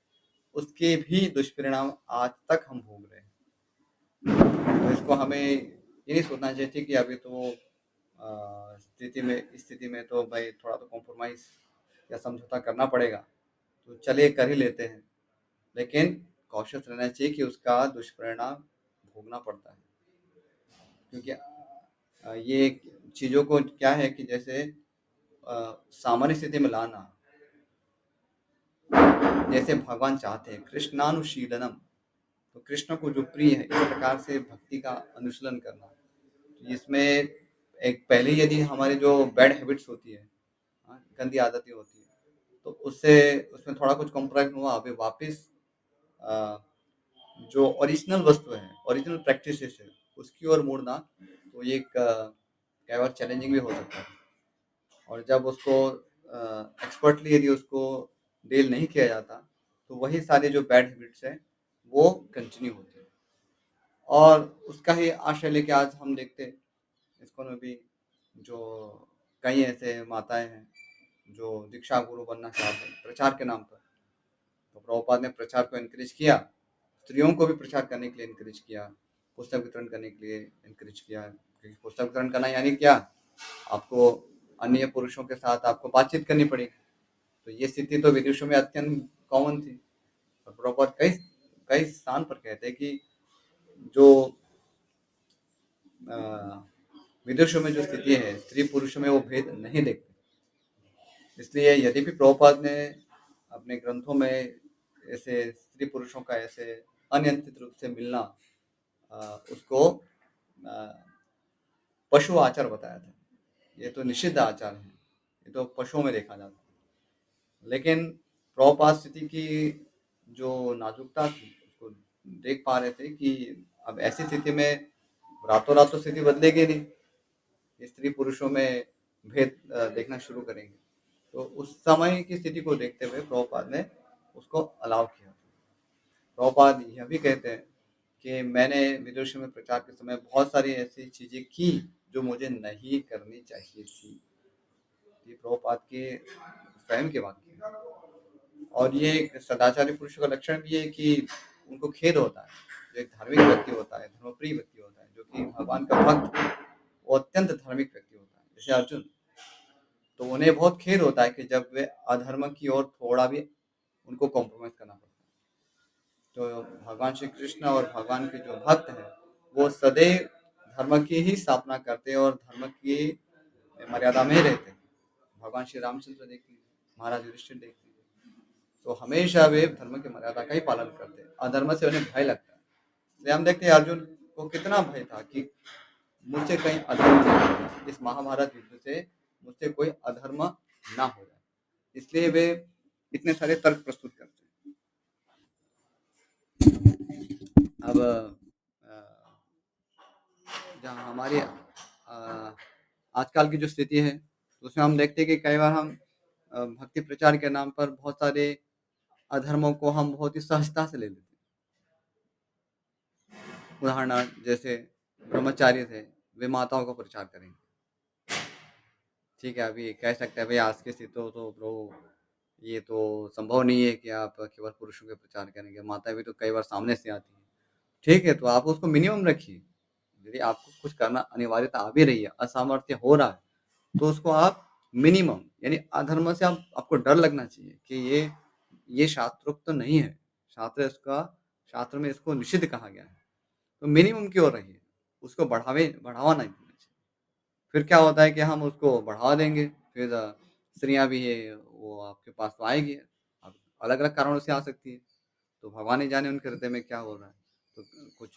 उसके भी दुष्परिणाम आज तक हम भोग रहे हैं। तो इसको हमें ये नहीं सोचना चाहिए कि अभी तो इस स्थिति में तो भाई थोड़ा तो कॉम्प्रोमाइज़ या समझौता करना पड़ेगा, तो चलिए कर ही लेते हैं। लेकिन कॉशियस रहना चाहिए कि उसका दुष्परिणाम भोगना पड़ता है। क्योंकि ये चीज़ों को क्या है कि जैसे सामान्य स्थिति में लाना, जैसे भगवान चाहते हैं कृष्णानुशीलनम, तो कृष्ण को जो प्रिय है इस प्रकार से भक्ति का अनुशीलन करना। तो इसमें एक पहले यदि हमारी जो बैड हैबिट्स होती है, गंदी आदतें होती है, तो उससे उसमें थोड़ा कुछ कॉम्प्रोमाइज हुआ, अभी वापस जो ओरिजिनल वस्तु है, ओरिजिनल प्रैक्टिसेस है, उसकी ओर मुड़ना, तो ये एक कई बार चैलेंजिंग भी हो सकता है। और जब उसको एक्सपर्टली यदि उसको डील नहीं किया जाता, तो वही सारे जो बैड हैबिट्स हैं वो कंटिन्यू होती है। और उसका ही आश्रय लेके आज हम देखते हैं इसको में भी जो कई ऐसे माताएं हैं जो दीक्षा गुरु बनना चाहते हैं प्रचार के नाम पर। तो प्रभुपाद ने प्रचार को इनकरेज किया, स्त्रियों को भी प्रचार करने के लिए इनकरेज किया, पुस्तक वितरण करने के लिए एनकरेज किया। क्योंकि पुस्तक वितरण करना यानी क्या? आपको अन्य पुरुषों के साथ आपको बातचीत करनी पड़ेगी। तो ये स्थिति तो विदेशों में अत्यंत कॉमन थी। और प्रभुपाद कई कई स्थान पर कहते हैं कि जो अ, विदेशों में जो स्थिति है, स्त्री पुरुषों में वो भेद नहीं देखते। इसलिए यद्यपि प्रभुपाद ने अपने ग्रंथों में ऐसे स्त्री पुरुषों का ऐसे अनियंत्रित रूप से मिलना उसको पशु आचार बताया था। ये तो निषिद्ध आचार है, ये तो पशुओं में देखा जाता है। लेकिन प्रभुपाद स्थिति की जो नाजुकता थी उसको देख पा रहे थे कि अब ऐसी स्थिति में रातों रात तो स्थिति बदलेगी नहीं, स्त्री पुरुषों में भेद देखना शुरू करेंगे। तो उस समय की स्थिति को देखते हुए प्रभुपाद ने उसको अलाउ किया। प्रभुपाद यह भी कहते हैं कि मैंने विदेशों में प्रचार के समय बहुत सारी ऐसी चीजें की जो मुझे नहीं करनी चाहिए थी। ये प्रभुपाद के स्वयं के वाक्य हैं। और ये एक सदाचारी पुरुषों का लक्षण भी है कि उनको खेद होता है। जो एक धार्मिक व्यक्ति होता है, धर्मप्रिय व्यक्ति होता है, जो कि भगवान का भक्त, वो अत्यंत धार्मिक व्यक्ति होता है, जैसे अर्जुन। तो उन्हें बहुत खेद होता है कि जब वे अधर्म की ओर थोड़ा भी उनको कॉम्प्रोमाइज करना पड़ता है। तो भगवान श्री कृष्ण और भगवान के जो भक्त हैं, वो सदैव धर्म की ही स्थापना करते हैं और धर्म की मर्यादा में रहते हैं। भगवान श्री रामचंद्र देख लीजिए, महाराज युधिष्ठिर देख लीजिए, तो हमेशा वे धर्म की मर्यादा का ही पालन करते हैं। अधर्म से उन्हें भय लगता है। इसलिए हम देखते हैं अर्जुन को कितना भय था कि मुझसे कहीं अधर्म ना हो जाए, इस महाभारत युद्ध से मुझसे कोई अधर्म ना हो जाए। इसलिए वे इतने सारे तर्क प्रस्तुत करते हैं। अब जहाँ हमारी आजकल की जो स्थिति है, तो उसमें हम देखते हैं कि कई बार हम भक्ति प्रचार के नाम पर बहुत सारे अधर्मों को हम बहुत ही सहजता से ले लेते हैं। उदाहरणार्थ जैसे ब्रह्मचारी थे, वे माताओं का प्रचार करेंगे। ठीक है, अभी कह सकते हैं भाई आज की स्थिति तो प्रभु ये तो संभव नहीं है कि आप केवल पुरुषों के प्रचार करेंगे, माता भी तो कई बार सामने से आती है। ठीक है, तो आप उसको मिनिमम रखिए। यदि आपको कुछ करना अनिवार्यता आ भी रही है, असामर्थ्य हो रहा है, तो उसको आप मिनिमम यानी अधर्म से आपको डर लगना चाहिए कि ये शास्त्रोक्त तो नहीं है। शास्त्र में इसको निषिद्ध कहा गया है। तो मिनिमम की ओर रहिए, उसको बढ़ावा नहीं देना चाहिए। फिर क्या होता है कि हम उसको बढ़ावा देंगे, फिर स्त्रियाँ भी है वो आपके पास तो आएगी। अब अलग-अलग कारणों से आ सकती है, तो भगवान ही जाने उनके हृदय में क्या हो रहा है। तो कुछ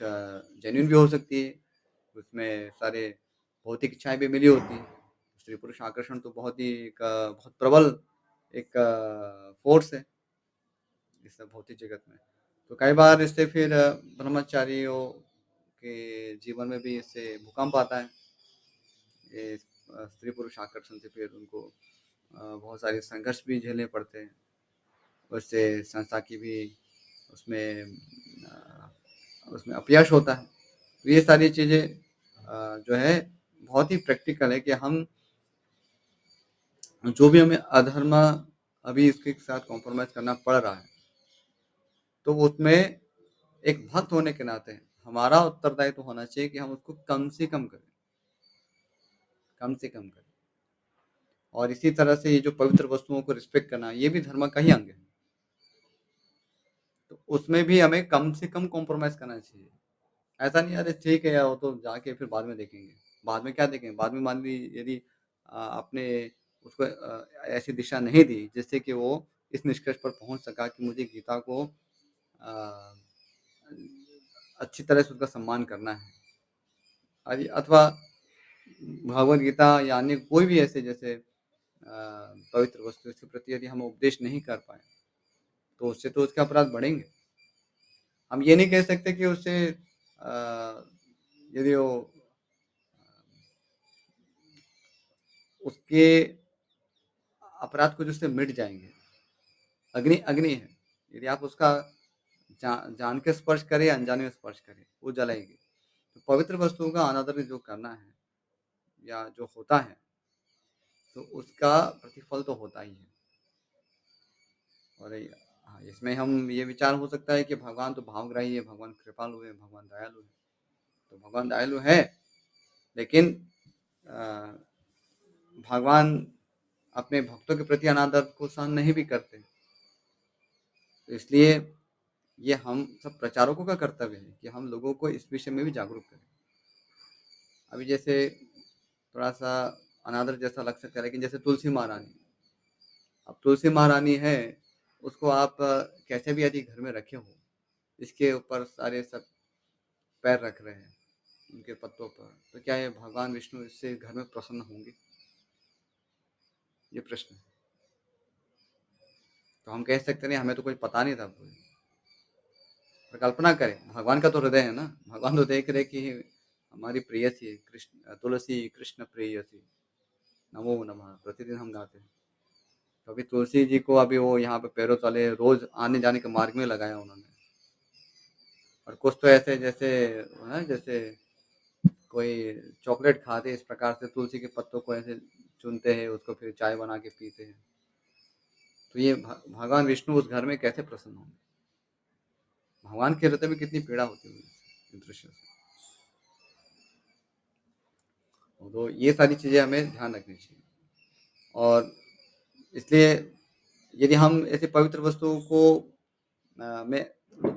जेन्युइन भी हो सकती है, उसमें सारे भौतिक इच्छाएँ भी मिली होती हैं। स्त्री-पुरुष आकर्षण तो बहुत ही एक बहुत प्रबल एक फ़ोर्स है इस भौतिक जगत में। तो कई बार इससे फिर ब्रह्मचारियों के जीवन में भी इससे भूकंप आता है। ये स्त्री-पुरुष आकर्षण से फिर उनको बहुत सारे संघर्ष भी झेलने पड़ते हैं। उससे संस्था की भी उसमें उसमें अपयश होता है। तो ये सारी चीज़ें जो है बहुत ही प्रैक्टिकल है कि हम जो भी हमें अधर्म अभी इसके साथ कॉम्प्रोमाइज़ करना पड़ रहा है, तो उसमें एक भक्त होने के नाते हमारा उत्तरदायित्व होना चाहिए कि हम उसको कम से कम करें, कम से कम करें। और इसी तरह से ये जो पवित्र वस्तुओं को रिस्पेक्ट करना, ये भी धर्म का ही अंग है। तो उसमें भी हमें कम से कम कॉम्प्रोमाइज़ करना चाहिए। ऐसा नहीं अरे ठीक है यार वो तो जाके फिर बाद में देखेंगे। बाद में क्या देखेंगे? बाद में मान ली यदि आपने उसको ऐसी दिशा नहीं दी जिससे कि वो इस निष्कर्ष पर पहुँच सका कि मुझे गीता को अ, अच्छी तरह से उसका सम्मान करना है। अथवा भगवद गीता या अन्य कोई भी ऐसे जैसे पवित्र वस्तु इसके प्रति यदि हम उपदेश नहीं कर पाएँ, तो उससे तो उसके अपराध बढ़ेंगे। हम ये नहीं कह सकते कि उससे यदि वो उसके अपराध कुछ उससे मिट जाएँगे। अग्नि अग्नि है, यदि आप उसका जान के स्पर्श करें या अनजाने में स्पर्श करें, वो जलाएगी। तो पवित्र वस्तुओं का अनादर जो करना है या जो होता है, तो उसका प्रतिफल तो होता ही है। और हाँ, इसमें हम ये विचार हो सकता है कि भगवान तो भावग्राही है, भगवान कृपालु है, भगवान दयालु है। तो भगवान दयालु है, लेकिन अ, भगवान अपने भक्तों के प्रति अनादर को सहन नहीं भी करते। तो इसलिए ये हम सब प्रचारकों का कर्तव्य है कि हम लोगों को इस विषय में भी जागरूक करें। अभी जैसे थोड़ा-सा अनादर जैसा लग सकता है, लेकिन जैसे तुलसी महारानी, अब तुलसी महारानी है, उसको आप कैसे भी यदि घर में रखे हो, इसके ऊपर सारे सब पैर रख रहे हैं, उनके पत्तों पर, तो क्या ये भगवान विष्णु इससे घर में प्रसन्न होंगे? ये प्रश्न है। तो हम कह सकते नहीं, हमें तो कुछ पता नहीं था। पर कल्पना करें, भगवान का तो हृदय है ना, भगवान तो देख रहे कि हमारी प्रेयसी कृष्ण तुलसी कृष्ण प्रेयसी नमो नमः प्रतिदिन हम गाते हैं। तो अभी तुलसी जी को अभी वो यहाँ पे पैरों तले रोज आने जाने के मार्ग में लगाया उन्होंने। और कुछ तो ऐसे जैसे है, जैसे कोई चॉकलेट खाते इस प्रकार से तुलसी के पत्तों को ऐसे चुनते हैं, उसको फिर चाय बना के पीते हैं। तो ये भगवान विष्णु उस घर में कैसे प्रसन्न होंगे? भगवान के हृदय में कितनी पीड़ा होती होगी इस दृश्य से। तो ये सारी चीजें हमें ध्यान रखनी चाहिए। और इसलिए यदि हम ऐसी पवित्र वस्तुओं को में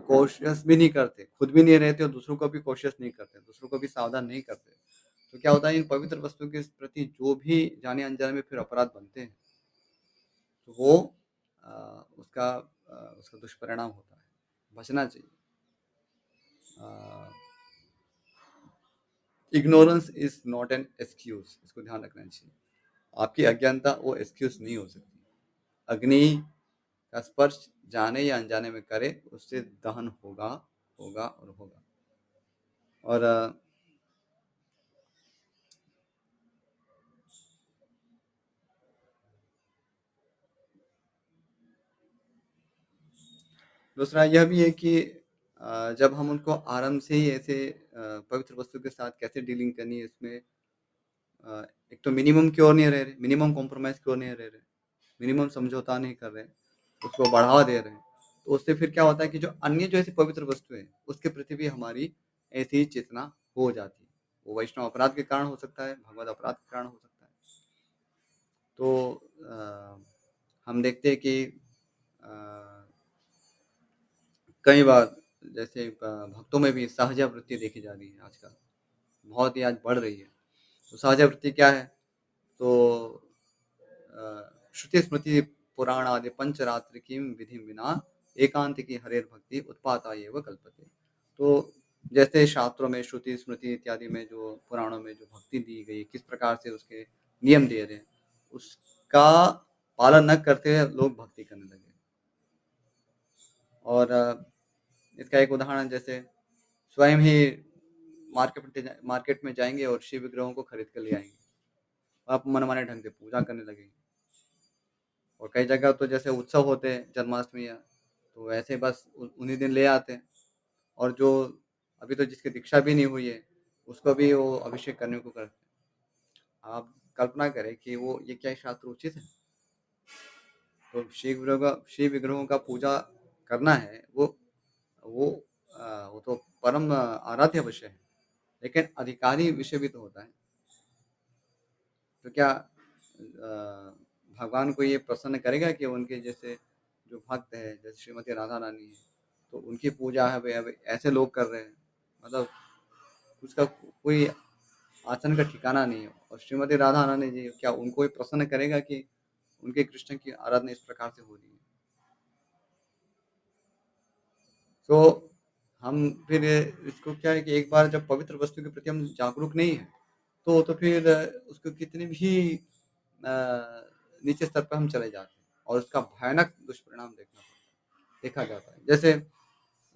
कॉशियस भी नहीं करते, खुद भी नहीं रहते और दूसरों को भी कॉशियस नहीं करते, दूसरों को भी सावधान नहीं करते, तो क्या होता है, इन पवित्र वस्तुओं के प्रति जो भी जाने अनजाने में फिर अपराध बनते हैं, तो वो उसका दुष्परिणाम होता है। बचना चाहिए। Ignorance is not an excuse, इसको ध्यान रखना चाहिए। आपकी अज्ञानता वो एक्सक्यूज नहीं हो सकती। अग्नि का स्पर्श जाने या अनजाने में करे, उससे दहन होगा, होगा और होगा। और दूसरा यह भी है कि जब हम उनको आराम से ही ऐसे पवित्र वस्तु के साथ कैसे डीलिंग करनी है, इसमें एक तो मिनिमम की ओर नहीं रह रहे, मिनिमम कॉम्प्रोमाइज़ की ओर नहीं रह रहे, मिनिमम समझौता नहीं कर रहे, उसको बढ़ावा दे रहे हैं। तो उससे फिर क्या होता है कि जो अन्य जो ऐसी पवित्र वस्तु है, उसके प्रति भी हमारी ऐसी ही चेतना हो जाती है। वो वैष्णव अपराध के कारण हो सकता है, भगवत अपराध के कारण हो सकता है। तो हम देखते हैं कि कई बार जैसे भक्तों में भी सहजा वृत्ति देखी जा रही है आजकल, बहुत ही आज बढ़ रही है। तो सहजा वृत्ति क्या है? तो श्रुति स्मृति पुराण आदि पंचरात्र की विधि बिना एकांत की हरेर भक्ति उत्पाता ये व कल्पते। तो जैसे शास्त्रों में श्रुति स्मृति इत्यादि में जो पुराणों में जो भक्ति दी गई, किस प्रकार से उसके नियम दिए गए, उसका पालन न करते हुए लोग भक्ति करने लगे। और इसका एक उदाहरण जैसे स्वयं ही मार्केट में जाएंगे और शिव विग्रहों को खरीद कर ले आएंगे, आप मनमाने ढंग से पूजा करने लगेंगे। और कई जगह तो जैसे उत्सव होते हैं जन्माष्टमी या, तो ऐसे बस उन्हीं दिन ले आते हैं। और जो अभी तो जिसकी दीक्षा भी नहीं हुई है, उसको भी वो अभिषेक करने को करते हैं। आप कल्पना करें कि वो ये क्या शास्त्र उचित है? तो शिव विग्रहों का पूजा करना है, वो वो तो परम आराध्य विषय है, लेकिन अधिकारी विषय भी तो होता है। तो क्या भगवान को ये प्रसन्न करेगा कि उनके जैसे जो भक्त है, जैसे श्रीमती राधा रानी है, तो उनकी पूजा है अब ऐसे लोग कर रहे हैं, मतलब उसका कोई आचरण का ठिकाना नहीं है। और श्रीमती राधा रानी जी, क्या उनको ये प्रसन्न करेगा कि उनके कृष्ण की आराधना इस प्रकार से हो रही है? तो हम फिर इसको क्या है कि एक बार जब पवित्र वस्तु के प्रति हम जागरूक नहीं है, तो फिर उसको कितने भी अ, नीचे स्तर पर हम चले जाते हैं और उसका भयानक दुष्परिणाम देखा जाता है। जैसे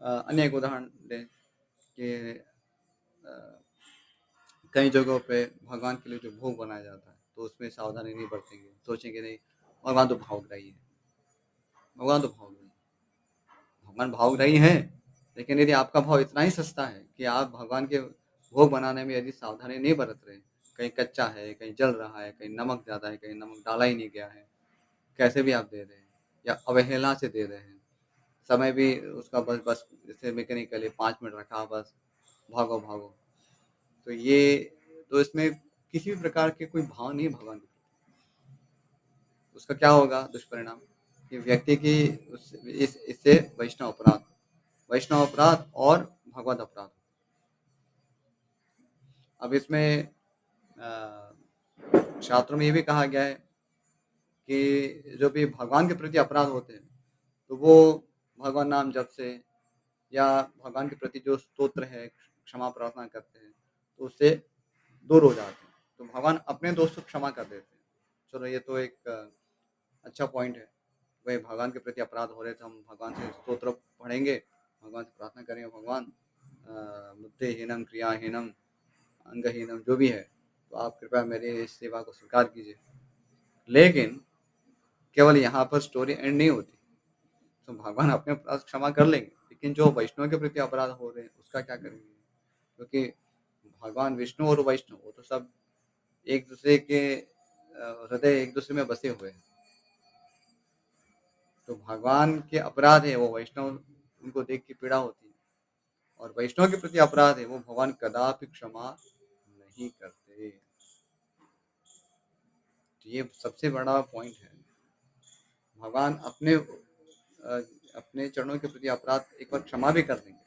अन्य एक उदाहरण लें कि अ, कई जगहों पे भगवान के लिए जो भोग बनाया जाता है, तो उसमें सावधानी नहीं बरतेंगे, सोचेंगे नहीं भगवान तो भावग्राही है, भगवान तो भावग्राही है। भगवान भावग्राही हैं, लेकिन यदि आपका भाव इतना ही सस्ता है कि आप भगवान के भोग बनाने में यदि सावधानी नहीं बरत रहे, कहीं कच्चा है, कहीं जल रहा है, कहीं नमक ज़्यादा है, कहीं नमक डाला ही नहीं गया है, कैसे भी आप दे रहे हैं या अवहेलना से दे रहे हैं, समय भी उसका बस बस जैसे मैकेनिकली 5 मिनट रखा, बस भागो भागो, तो ये तो इसमें किसी भी प्रकार के कोई भाव नहीं है भगवान के प्रति। उसका क्या होगा दुष्परिणाम कि व्यक्ति की इससे वैष्णव अपराध और भगवत अपराध। अब इसमें शास्त्रों में ये भी कहा गया है कि जो भी भगवान के प्रति अपराध होते हैं तो वो भगवान नाम जप से या भगवान के प्रति जो स्तोत्र है क्षमा प्रार्थना करते हैं तो उससे दूर हो जाते हैं। तो भगवान अपने दोष को क्षमा कर देते हैं। चलो ये तो एक अच्छा पॉइंट है। वही भगवान के प्रति अपराध हो रहे तो हम भगवान से स्तोत्र पढ़ेंगे, भगवान से प्रार्थना करेंगे, भगवान बुद्धिहीनम क्रियाहीनम अंगहीनम जो भी है तो आप कृपया मेरी इस सेवा को स्वीकार कीजिए। लेकिन केवल यहाँ पर स्टोरी एंड नहीं होती। तो भगवान अपने अपराध क्षमा कर लेंगे, लेकिन जो वैष्णव के प्रति अपराध हो रहे हैं उसका क्या करेंगे? क्योंकि भगवान विष्णु और वैष्णव वो तो सब एक दूसरे के हृदय एक दूसरे में बसे हुए हैं। तो भगवान के अपराध है वो वैष्णव उनको देख के पीड़ा होती है, और वैष्णव के प्रति अपराध है वो भगवान कदापि क्षमा नहीं करते। तो ये सबसे बड़ा पॉइंट है। भगवान अपने चरणों के प्रति अपराध एक बार क्षमा भी कर देंगे,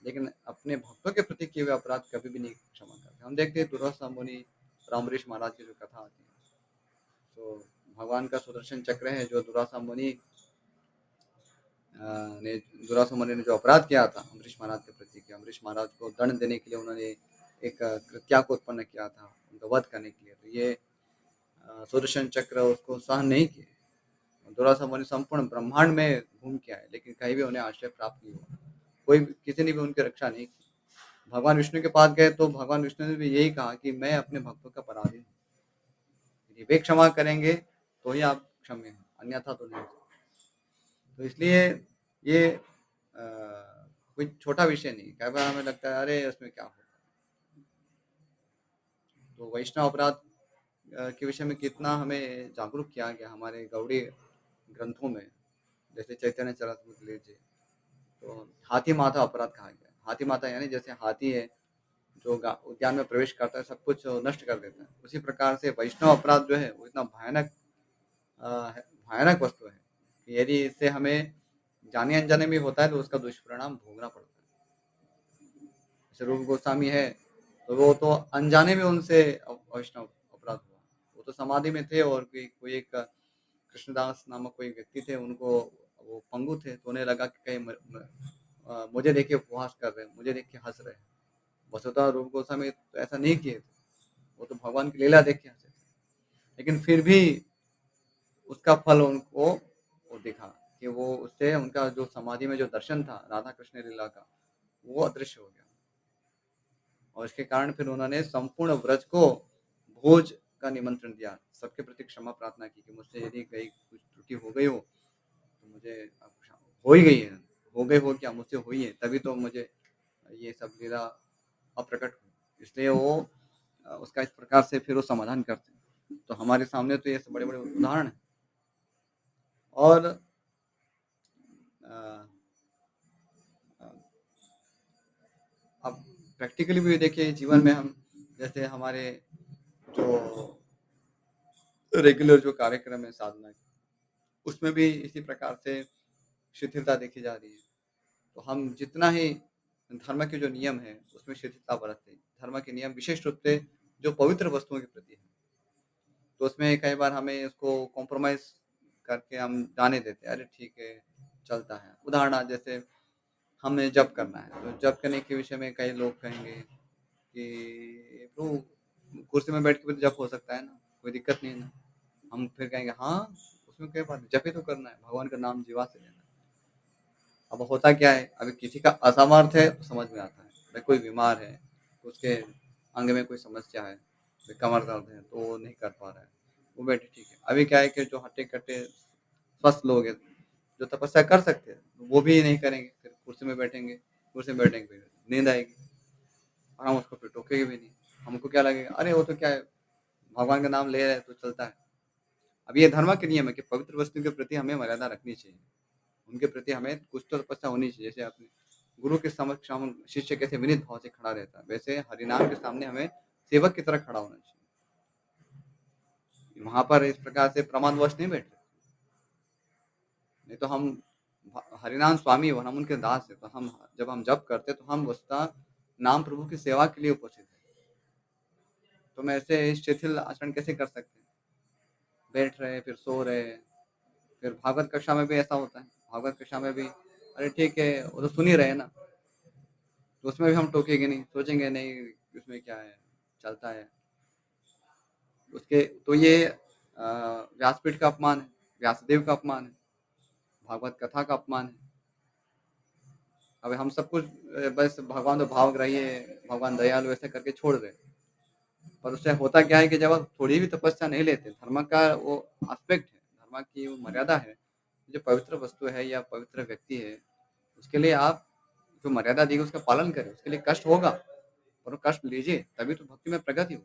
लेकिन अपने भक्तों के प्रति किए हुए अपराध कभी भी नहीं क्षमा करते। हम देखते हैं दुर्वासा मुनि रामऋषि महाराज की जो कथा आती है, तो भगवान का सुदर्शन चक्र है जो दुर्वासा मुनि ने जो अपराध किया था अम्बरीश महाराज के प्रति, कि अम्बरीश महाराज को दंड देने के लिए उन्होंने एक कृत्या को उत्पन्न किया था उनका वध करने के लिए। तो ये सुदर्शन चक्र उसको सहन नहीं किए। दुर्वासा मुनि संपूर्ण ब्रह्मांड में घूम के आए, लेकिन कहीं भी उन्हें आश्रय प्राप्त नहीं हुआ। किसी ने भी उनकी रक्षा नहीं की। भगवान विष्णु के पास गए तो भगवान विष्णु ने भी यही कहा कि मैं अपने भक्तों का अपराधी हूँ, यदि वे क्षमा करेंगे तो ही आप क्षम्य हैं, अन्यथा तो नहीं। तो इसलिए ये कोई छोटा विषय नहीं। कई बार हमें लगता है अरे इसमें क्या होगा। तो वैष्णव अपराध के विषय में कितना हमें जागरूक किया गया हमारे गौड़ी ग्रंथों में, जैसे चैतन्य चरितामृत लीजिए तो हाथी माथा अपराध कहा गया। हाथी माथा यानी जैसे हाथी है जो उद्यान में प्रवेश करता है सब कुछ नष्ट कर देता है, उसी प्रकार से वैष्णव अपराध जो है वो इतना भयानक वस्तु है कि यदि इससे हमें जाने अनजाने में होता है तो उसका दुष्परिणाम भोगना पड़ता है। जैसे रूप गोस्वामी है तो वो तो अनजाने में उनसे वैष्णव अपराध हुआ। वो तो समाधि में थे और कोई एक कृष्णदास नामक कोई व्यक्ति थे, उनको वो पंगु थे तो उन्हें लगा कि कहीं मुझे देख के उपवास कर रहे हैं, मुझे देख के हंस रहे हैं। वसुधा रूप गोस्वामी तो ऐसा नहीं किए थे, वो तो भगवान की लीला देख के हंसे थे। लेकिन फिर भी उसका फल उनको वो दिखा कि वो उससे उनका जो समाधि में जो दर्शन था राधा कृष्ण लीला का वो अदृश्य हो गया। और इसके कारण फिर उन्होंने संपूर्ण व्रज को भोज का निमंत्रण दिया, सबके प्रति क्षमा प्रार्थना की कि मुझसे यदि कहीं कुछ त्रुटि हो गई हो तो मुझे हो ही गई है, हो गई हो क्या मुझसे हुई है, तभी तो मुझे ये सब लीला अप्रकट हुई। इसलिए वो उसका इस प्रकार से फिर वो समाधान करते हैं। तो हमारे सामने तो ये बड़े बड़े उदाहरण हैं। और अब प्रैक्टिकली भी देखिए जीवन में हम जैसे हमारे जो रेगुलर जो कार्यक्रम है साधना के, उसमें भी इसी प्रकार से शिथिलता देखी जा रही है। तो हम जितना ही धर्म के जो नियम है उसमें शिथिलता बरतते हैं। धर्म के नियम विशेष रूप से जो पवित्र वस्तुओं के प्रति है, तो उसमें कई बार हमें उसको कॉम्प्रोमाइज करके हम जाने देते हैं, अरे ठीक है चलता है। उदाहरण जैसे हमें जप करना है तो जप करने के विषय में कई लोग कहेंगे कि प्रभु कुर्सी में बैठ के भी जप हो सकता है ना, कोई दिक्कत नहीं है ना। हम फिर कहेंगे हाँ उसमें क्या बात है, जप ही तो करना है, भगवान का नाम जीवा से लेना है। अब होता क्या है, अभी किसी का असामर्थ्य है तो समझ में आता है, भाई कोई बीमार है उसके अंग में कोई समस्या है, कमर दर्द है तो वो नहीं कर पा रहा है, वो बैठे ठीक है। अभी क्या है कि जो हट्टे कट्टे स्वस्थ लोग हैं जो तपस्या कर सकते हैं वो भी नहीं करेंगे, फिर कुर्सी में बैठेंगे फिर नींद आएगी और हम उसको फिर टोकेंगे भी नहीं। हमको क्या लगेगा, अरे वो तो क्या है भगवान का नाम ले रहे हैं तो चलता है। अब ये धर्म के नियम है कि पवित्र वस्तु के प्रति हमें मर्यादा रखनी चाहिए, उनके प्रति हमें कुछ तो तपस्या होनी चाहिए। जैसे आपने गुरु के समक्ष हम शिष्य कैसे विनीत भाव से खड़ा रहता है, वैसे हरिनाम के सामने हमें सेवक की तरह खड़ा होना चाहिए। वहाँ पर इस प्रकार से प्रमादवश नहीं बैठ सकते। नहीं तो हम हरिनाम स्वामी और हम उनके दास हैं, तो हम जब हम जप करते तो हम वस्तुतः नाम प्रभु की सेवा के लिए उपस्थित हैं। तो मैं ऐसे शिथिल आचरण कैसे कर सकते हैं? बैठ रहे, फिर सो रहे, फिर भागवत कक्षा में भी ऐसा होता है। भागवत कक्षा में भी अरे ठीक है, वो तो सुन ही रहे हैं ना, तो उसमें भी हम टोकेंगे नहीं, सोचेंगे नहीं उसमें क्या है, चलता है। उसके तो ये व्यासपीठ का अपमान है, व्यासदेव का अपमान है, भागवत कथा का अपमान है। अब हम सब कुछ बस भगवान तो भावग्राही है, भगवान दयालु ऐसे करके छोड़ रहे हैं। पर उससे होता क्या है कि जब आप थोड़ी भी तपस्या नहीं लेते, धर्म का वो एस्पेक्ट है, धर्म की वो मर्यादा है, जो पवित्र वस्तु है या पवित्र व्यक्ति है, उसके लिए आप जो मर्यादा दी है उसका पालन करें। उसके लिए कष्ट होगा, पर वो कष्ट लीजिए, तभी तो भक्ति में प्रगति हो।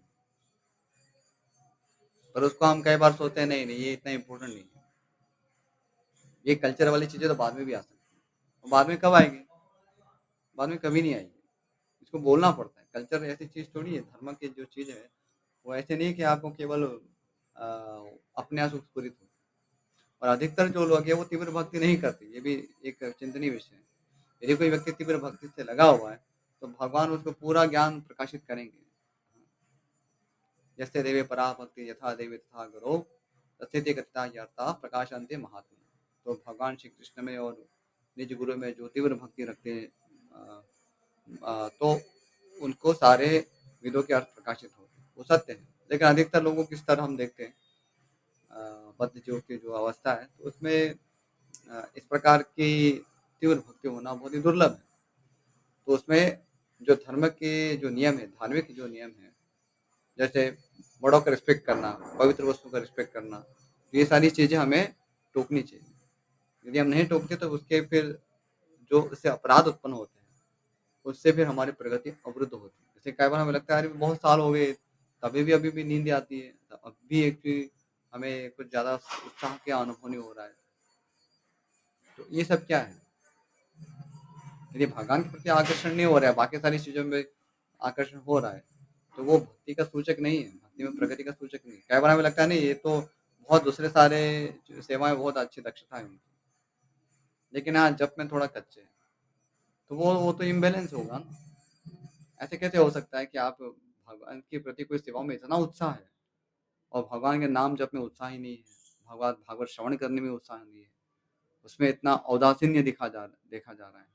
पर उसको हम कई बार सोचते हैं, नहीं नहीं ये इतना इम्पोर्टेंट नहीं है, ये कल्चर वाली चीजें तो बाद में भी आ सकती है। और बाद में कब आएगी? बाद में कभी नहीं आएगी। इसको बोलना पड़ता है। कल्चर ऐसी चीज थोड़ी है, धर्म की जो चीज है वो ऐसे नहीं कि आपको केवल अपने आप स्फुरित हो। और अधिकतर जो लोग हैं वो तीव्र भक्ति नहीं करते, ये भी एक चिंतनीय विषय है। यदि कोई व्यक्ति तीव्र भक्ति से लगा हुआ है तो भगवान उसको पूरा ज्ञान प्रकाशित करेंगे। यस्य देवे परा भक्ति यथा देवे तथा गुरु तस्थे गता यर्ता प्रकाशन्ते महात्मा। तो भगवान श्री कृष्ण में और निज गुरु में जो तीव्र भक्ति रखते हैं तो उनको सारे वेदों के अर्थ प्रकाशित होते हैं, वो सत्य है। लेकिन अधिकतर लोगों की स्तर हम देखते हैं बद्ध जीव की जो अवस्था है, तो उसमें इस प्रकार की तीव्र भक्ति होना बहुत ही दुर्लभ है। तो उसमें जो धर्म के जो नियम है, धार्मिक जो नियम है, जैसे बड़ों का रिस्पेक्ट करना, पवित्र वस्तु का रिस्पेक्ट करना, तो ये सारी चीज़ें हमें टोकनी चाहिए। यदि हम नहीं टोकते तो उसके फिर जो उससे अपराध उत्पन्न होते हैं, उससे फिर हमारी प्रगति अवरुद्ध होती है। जैसे कई बार हमें लगता है अरे बहुत साल हो गए, तभी भी अभी भी नींद आती है, अब भी एक भी हमें कुछ ज़्यादा उत्साह का अनुभव नहीं हो रहा है। तो ये सब क्या है? यदि भगवान के प्रति आकर्षण नहीं हो रहा है, बाकी सारी चीज़ों में आकर्षण हो रहा है, तो वो भक्ति का सूचक नहीं है, भक्ति में प्रगति का सूचक नहीं है। कई बार हमें लगता है नहीं ये तो बहुत दूसरे सारे सेवाएं बहुत अच्छी दक्षता है उनकी, लेकिन हाँ जब में थोड़ा कच्चे हैं, तो वो तो इम्बैलेंस होगा ना। ऐसे कैसे हो सकता है कि आप भगवान के प्रति कोई सेवाओं में इतना उत्साह है और भगवान के नाम जप में उत्साह ही नहीं है, भगवत भागवत श्रवण करने में उत्साह नहीं है, उसमें इतना औदासीन्य देखा जा रहा है।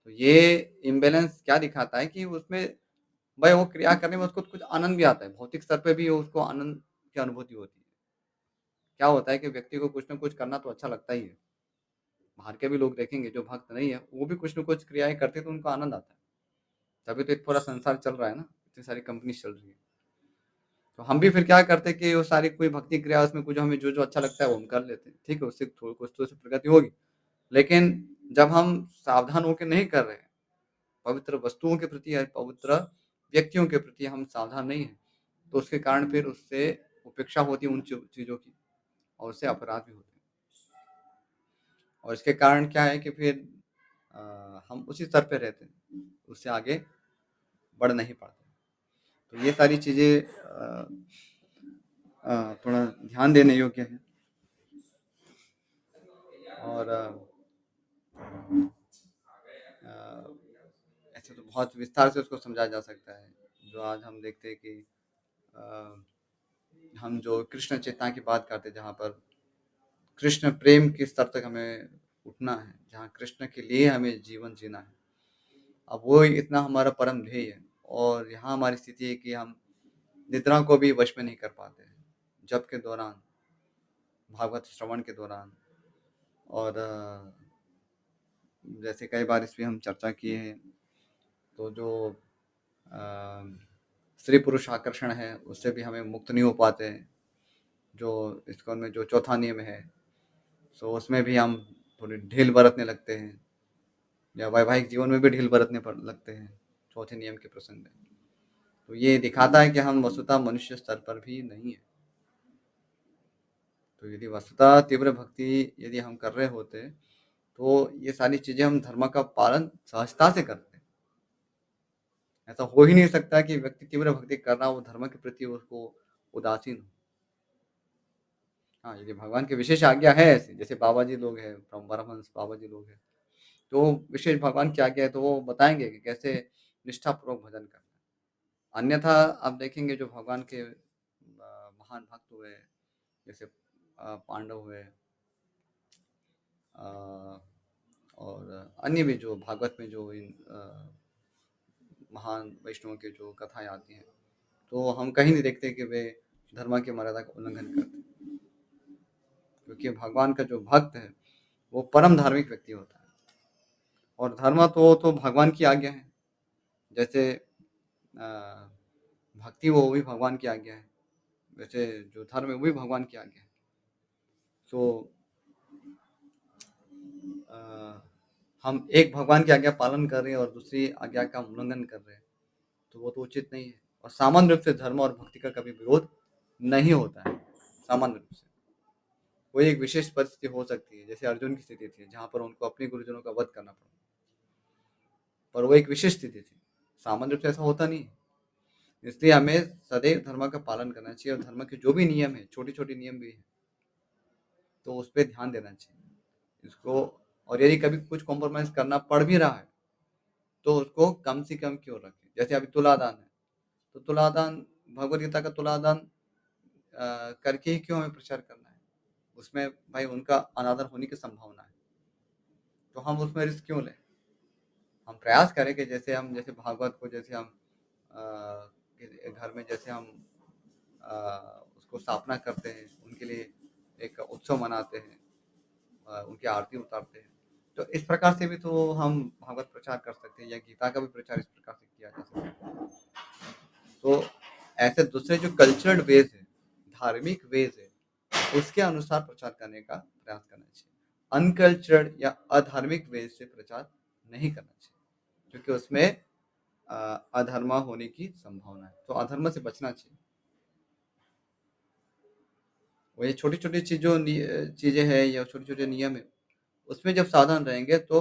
तो ये इम्बैलेंस क्या दिखाता है कि उसमें भाई वो क्रिया करने में उसको कुछ आनंद भी आता है, भौतिक स्तर पे भी उसको आनंद की अनुभूति होती है। क्या होता है कि व्यक्ति को कुछ ना कुछ करना तो अच्छा लगता ही है। बाहर के भी लोग देखेंगे जो भक्त नहीं है, वो भी कुछ ना कुछ क्रियाएँ करते हैं तो उनको आनंद आता है। तभी तो एक पूरा संसार चल रहा है ना, इतनी सारी कंपनीज़ चल रही है। तो हम भी फिर क्या करते हैं कि वो सारी कोई भक्ति क्रिया उसमें कुछ हमें जो-जो अच्छा लगता है वो हम कर लेते हैं। ठीक है, उससे थोड़ी कुछ तो उससे प्रगति होगी। लेकिन जब हम सावधान होके नहीं कर रहे हैं, पवित्र वस्तुओं के प्रति या पवित्र व्यक्तियों के प्रति हम सावधान नहीं हैं, तो उसके कारण फिर उससे उपेक्षा होती है उन चीज़ों की और उससे अपराध भी होते हैं। और इसके कारण क्या है कि फिर हम उसी स्तर पे रहते हैं, उससे आगे बढ़ नहीं पाते। तो ये सारी चीज़ें थोड़ा ध्यान देने योग्य है। और ऐसे तो बहुत विस्तार से उसको समझाया जा सकता है। जो आज हम देखते हैं कि अ, हम जो कृष्ण चेतना की बात करते हैं, जहाँ पर कृष्ण प्रेम के स्तर तक हमें उठना है, जहाँ कृष्ण के लिए हमें जीवन जीना है। अब वो इतना हमारा परम ध्येय है और यहाँ हमारी स्थिति है कि हम निद्रा को भी वश में नहीं कर पाते हैं। जप के दौरान, भागवत श्रवण के दौरान और जैसे कई बार इस पे हम चर्चा किए हैं, तो जो अ, स्त्री पुरुष आकर्षण है उससे भी हमें मुक्त नहीं हो पाते हैं। जो इस्कॉन में जो चौथा नियम है, सो उसमें भी हम थोड़ी ढील बरतने लगते हैं या वैवाहिक जीवन में भी ढील बरतने पर लगते हैं चौथे नियम के प्रसंग में। तो ये दिखाता है कि हम वस्तुतः मनुष्य स्तर पर भी नहीं है। तो यदि वस्तुतः तीव्र भक्ति यदि हम कर रहे होते तो ये सारी चीज़ें हम धर्म का पालन सहजता से करते हैं। ऐसा हो ही नहीं सकता कि व्यक्ति तीव्र भक्ति कर रहा हो, धर्म के प्रति उसको उदासीन हो। हाँ, यदि भगवान की विशेष आज्ञा है ऐसी, जैसे बाबा जी लोग हैं, परमहंस बाबा जी लोग हैं, तो विशेष भगवान की आज्ञा है तो वो बताएँगे कि कैसे निष्ठापूर्वक भजन करना है। अन्यथा आप देखेंगे जो भगवान के महान भक्त हुए, जैसे पांडव हुए, अ, और अन्य भी जो भागवत में जो इन महान वैष्णवों की जो कथाएँ आती हैं, तो हम कहीं नहीं देखते कि वे धर्म की मर्यादा का उल्लंघन करते हैं। क्योंकि भगवान का जो भक्त है, वो परम धार्मिक व्यक्ति होता है और धर्म तो भगवान की आज्ञा है। जैसे भक्ति वो भी भगवान की आज्ञा है, वैसे जो धर्म है वो भी भगवान की आज्ञा है। तो अ, हम एक भगवान की आज्ञा पालन कर रहे हैं और दूसरी आज्ञा का उल्लंघन कर रहे हैं, तो वो तो उचित नहीं है। और सामान्य रूप से धर्म और भक्ति का कभी विरोध नहीं होता है, सामान्य रूप से। कोई एक विशेष परिस्थिति हो सकती है, जैसे अर्जुन की स्थिति थी, जहाँ पर उनको अपने गुरुजनों का वध करना पड़ा, पर वो एक विशेष स्थिति थी। सामान्य रूप से ऐसा होता नहीं है। इसलिए हमें सदैव धर्म का पालन करना चाहिए और धर्म के जो भी नियम है, छोटे-छोटे नियम भी हैं, तो उस पे ध्यान देना चाहिए। इसको और यदि कभी कुछ कॉम्प्रोमाइज़ करना पड़ भी रहा है, तो उसको कम से कम क्यों रखें। जैसे अभी तुलादान है, तो तुलादान भगवद गीता का तुलादान करके ही क्यों हमें प्रचार करना है? उसमें भाई उनका अनादर होने की संभावना है, तो हम उसमें रिस्क क्यों लें? हम प्रयास करें कि जैसे भागवत को जैसे हम घर में जैसे हम उसको स्थापना करते हैं, उनके लिए एक उत्सव मनाते हैं, उनकी आरती उतारते हैं। तो इस प्रकार से भी तो हम भागवत प्रचार कर सकते हैं या गीता का भी प्रचार इस प्रकार से किया जा सकता है। तो ऐसे दूसरे जो कल्चर्ड वेज़ हैं, धार्मिक वेज़ है, उसके अनुसार प्रचार करने का प्रयास करना चाहिए। अनकल्चर्ड या अधार्मिक वेज़ से प्रचार नहीं करना चाहिए, क्योंकि उसमें अधर्म होने की संभावना है, तो अधर्म से बचना चाहिए। वही छोटी-छोटी चीज़ें हैं या छोटे-छोटे नियम हैं, उसमें जब सावधान रहेंगे तो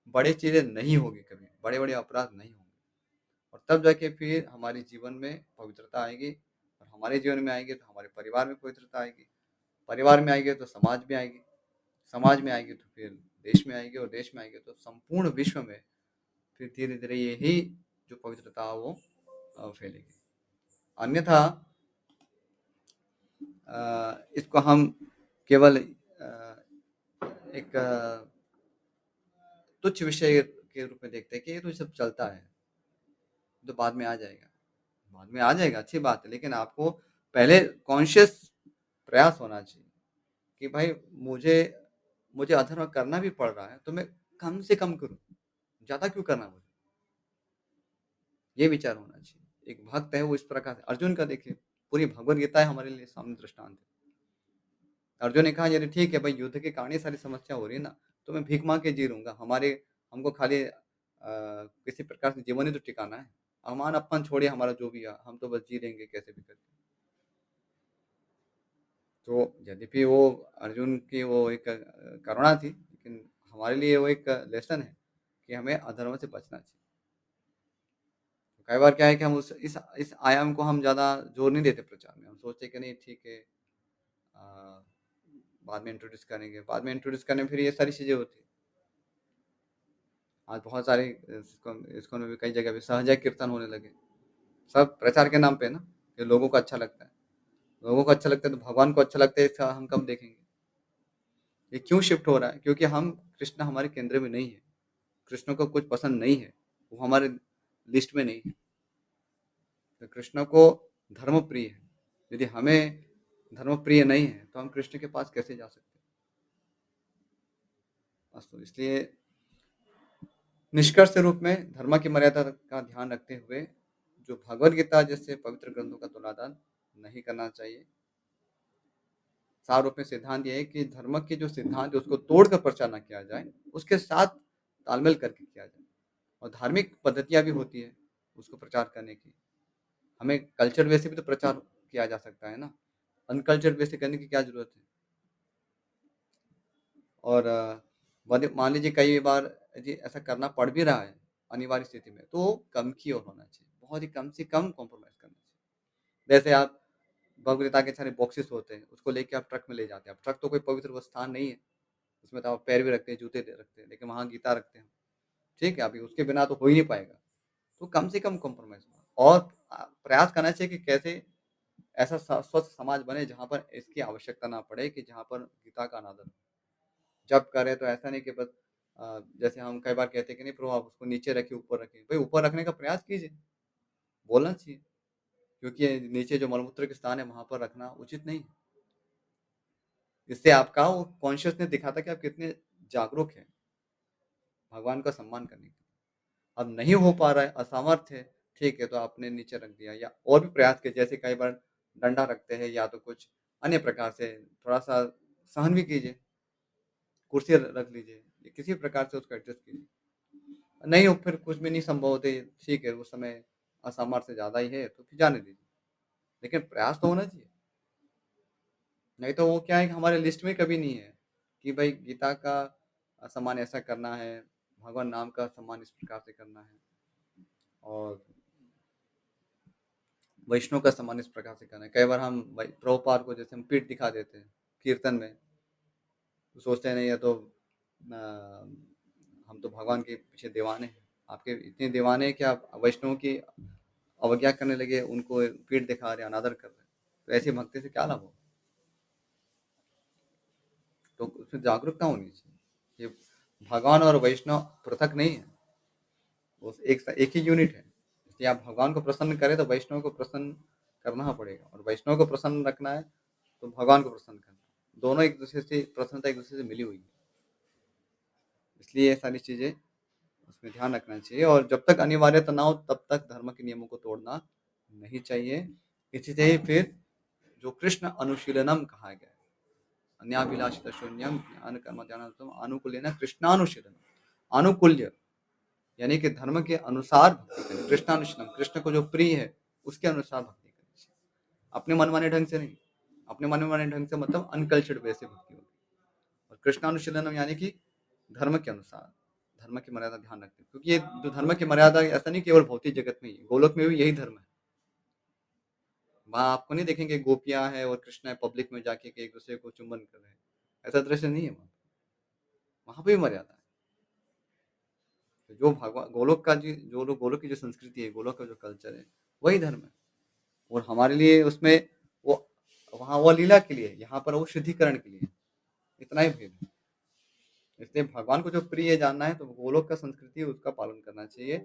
बड़ी चीज़ें नहीं होगी कभी, बड़े-बड़े अपराध नहीं होंगे और तब जाके फिर हमारे जीवन में पवित्रता आएगी और हमारे जीवन में आएगी तो हमारे परिवार में पवित्रता आएगी, परिवार में आएगी तो समाज में आएगी, समाज में आएगी तो फिर देश में आएगी और देश में आएगी तो संपूर्ण विश्व में फिर धीरे-धीरे यही जो पवित्रता है वो फैलेगी। अन्यथा इसको हम केवल एक तुच्छ विषय के रूप में देखते हैं कि ये तो सब चलता है, तो बाद में आ जाएगा। बाद में आ जाएगा, अच्छी बात है, लेकिन आपको पहले कॉन्शियस प्रयास होना चाहिए कि भाई मुझे मुझे अधर्म करना भी पड़ रहा है, तो मैं कम से कम करूँ, ज़्यादा क्यों करना मुझे? ये विचार होना चाहिए। एक भक्त है वो इस प्रकार से अर्जुन का देखिए, पूरी भगवद गीता है हमारे लिए सामने दृष्टांत है। अर्जुन ने कहा यदि ठीक है भाई युद्ध के कारण ये सारी समस्या हो रही है ना, तो मैं भीख माँग के जी लूँगा। हमको खाली किसी प्रकार से जीवन ही तो टिकाना है। अमान-अपमान छोड़िए हमारा जो भी है, हम तो बस जी लेंगे कैसे भी करके। तो यद्यपि वो अर्जुन की वो एक करुणा थी, लेकिन हमारे लिए वो एक लेसन है कि हमें अधर्म से बचना चाहिए। तो कई बार क्या है कि हम उस इस आयाम को हम ज़्यादा जोर नहीं देते प्रचार में। हम सोचते हैं कि नहीं ठीक है अ, बाद में इंट्रोड्यूस करेंगे, बाद में इंट्रोड्यूस करने में फिर ये सारी चीज़ें होती हैं। आज बहुत सारे इस्कॉन में भी कई जगह पे सहज कीर्तन होने लगे। सब प्रचार के नाम पे ना, कि लोगों को अच्छा लगता है। लोगों को अच्छा लगता है तो भगवान को अच्छा लगता है इसका हम कब देखेंगे? ये क्यों शिफ्ट हो रहा है? क्योंकि हम कृष्ण हमारे केंद्र में नहीं है। कृष्ण को कुछ पसंद नहीं है, वो हमारे लिस्ट में नहीं है। तो कृष्ण को धर्म प्रिय है। यदि हमें धर्म प्रिय नहीं है, तो हम कृष्ण के पास कैसे जा सकते हैं? अस्तु इसलिए निष्कर्ष रूप में धर्म की मर्यादा का ध्यान रखते हुए जो भगवद गीता जैसे पवित्र ग्रंथों का तुलादान नहीं करना चाहिए। सार रूप में सिद्धांत ये है कि धर्म के जो सिद्धांत है उसको तोड़कर प्रचार ना किया जाए, उसके साथ तालमेल करके किया जाए। और धार्मिक पद्धतियाँ भी होती है उसको प्रचार करने की। हमें कल्चर वे से भी तो प्रचार किया जा सकता है ना, अनकल्चर्ड वे से करने की क्या ज़रूरत है? और मान लीजिए कई बार जी ऐसा करना पड़ भी रहा है अनिवार्य स्थिति में, तो कम की ओर होना चाहिए। बहुत ही कम से कम कॉम्प्रोमाइज़ करना चाहिए। जैसे आप भगवद गीता के सारे बॉक्सेस होते हैं, उसको लेके आप ट्रक में ले जाते हैं। अब ट्रक तो कोई पवित्र वो स्थान नहीं है, उसमें तो आप पैर भी रखते हैं, जूते दे रखते हैं, लेकिन वहाँ गीता रखते हैं। ठीक है, अभी उसके बिना तो हो ही नहीं पाएगा। तो कम से कम कॉम्प्रोमाइज़ हो और प्रयास करना चाहिए कि कैसे ऐसा स्वस्थ समाज बने जहाँ पर इसकी आवश्यकता ना पड़े कि जहाँ पर गीता का अनादर हो। जब करें तो ऐसा नहीं कि बस जैसे हम कई बार कहते हैं कि नहीं प्रभु आप उसको नीचे रखिए, ऊपर रखिए। भई ऊपर रखने का प्रयास कीजिए, बोलना चाहिए क्योंकि नीचे जो मलमूत्र के स्थान है वहाँ पर रखना उचित नहीं है। इससे आपका वो कॉन्शियसनेस दिखाता है कि आप कितने जागरूक हैं भगवान का सम्मान करने के। अब नहीं हो पा रहा है, असमर्थ है, ठीक है, तो आपने नीचे रख दिया या और भी प्रयास किए जैसे कई बार डंडा रखते हैं या तो कुछ अन्य प्रकार से थोड़ा-सा सहन भी कीजिए, कुर्सी रख लीजिए, या किसी प्रकार से उसको एडजस्ट कीजिए। नहीं हो फिर कुछ भी नहीं संभव होते, ठीक है, उस समय असामर्थ्य ज़्यादा ही है तो फिर जाने दीजिए, लेकिन प्रयास तो होना चाहिए। नहीं तो वो क्या है कि हमारे लिस्ट में कभी नहीं है कि भाई गीता का सम्मान ऐसा करना है, भगवान नाम का सम्मान इस प्रकार से करना है और वैष्णव का सम्मान इस प्रकार से करना है। कई बार हम भाई प्रभुपाद को जैसे हम पीठ दिखा देते हैं कीर्तन में, तो सोचते हैं नहीं है तो हम तो भगवान के पीछे दीवाने हैं। आपके इतने दीवाने हैं कि आप वैष्णव की अवज्ञा करने लगे, उनको पीठ दिखा रहे हैं, अनादर कर रहे हैं। तो ऐसी भक्ति से क्या लाभ होगा? तो उसमें जागरूकता होनी चाहिए। ये भगवान और वैष्णव पृथक नहीं है, वो एक ही यूनिट है। इसलिए आप भगवान को प्रसन्न करें तो वैष्णव को प्रसन्न करना पड़ेगा और वैष्णव को प्रसन्न रखना है तो भगवान को प्रसन्न करना है। दोनों एक दूसरे से प्रसन्नता एक दूसरे से मिली हुई है। इसलिए ये सारी चीज़ें उसमें ध्यान रखना चाहिए और जब तक अनिवार्यता ना हो तब तक धर्म के नियमों को तोड़ना नहीं चाहिए। इसी से ही फिर जो कृष्ण अनुशीलनम कहा गया है, अन्याभिलाषित शून्यम ज्ञान कर्म ध्यानार्थम अनुकूल्येन कृष्णानुशीलनम। अनुकूल्य यानी कि धर्म के अनुसार भक्ति करें। कृष्णानुशीलनम, कृष्ण को जो प्रिय है उसके अनुसार भक्ति करनी चाहिए, अपने मनमाने ढंग से नहीं। अपने मनमाने ढंग से मतलब अनकल्चर्ड वे से भक्ति होगी। और कृष्णानुशीलनम यानी कि धर्म के अनुसार, धर्म की मर्यादा ध्यान रखते हैं क्योंकि ये जो धर्म की मर्यादा ऐसा नहीं केवल भौतिक जगत में ही है, गोलोक में भी यही धर्म है। वहाँ आपको नहीं देखेंगे गोपियाँ हैं और कृष्ण है पब्लिक में जाके के एक दूसरे को चुंबन कर रहे हैं, ऐसा दृश्य नहीं है वहाँ। वहाँ पे भी मर्यादा है। तो जो भगवान गोलोक का जो लोग गोलोक की जो संस्कृति है, गोलोक का जो कल्चर है, वही धर्म है। और हमारे लिए उसमें वो वहाँ वो लीला के लिए, यहाँ पर वो शुद्धिकरण के लिए, इतना ही भेद है। इसलिए भगवान को जो प्रिय जानना है तो गोलोक का संस्कृति है उसका पालन करना चाहिए।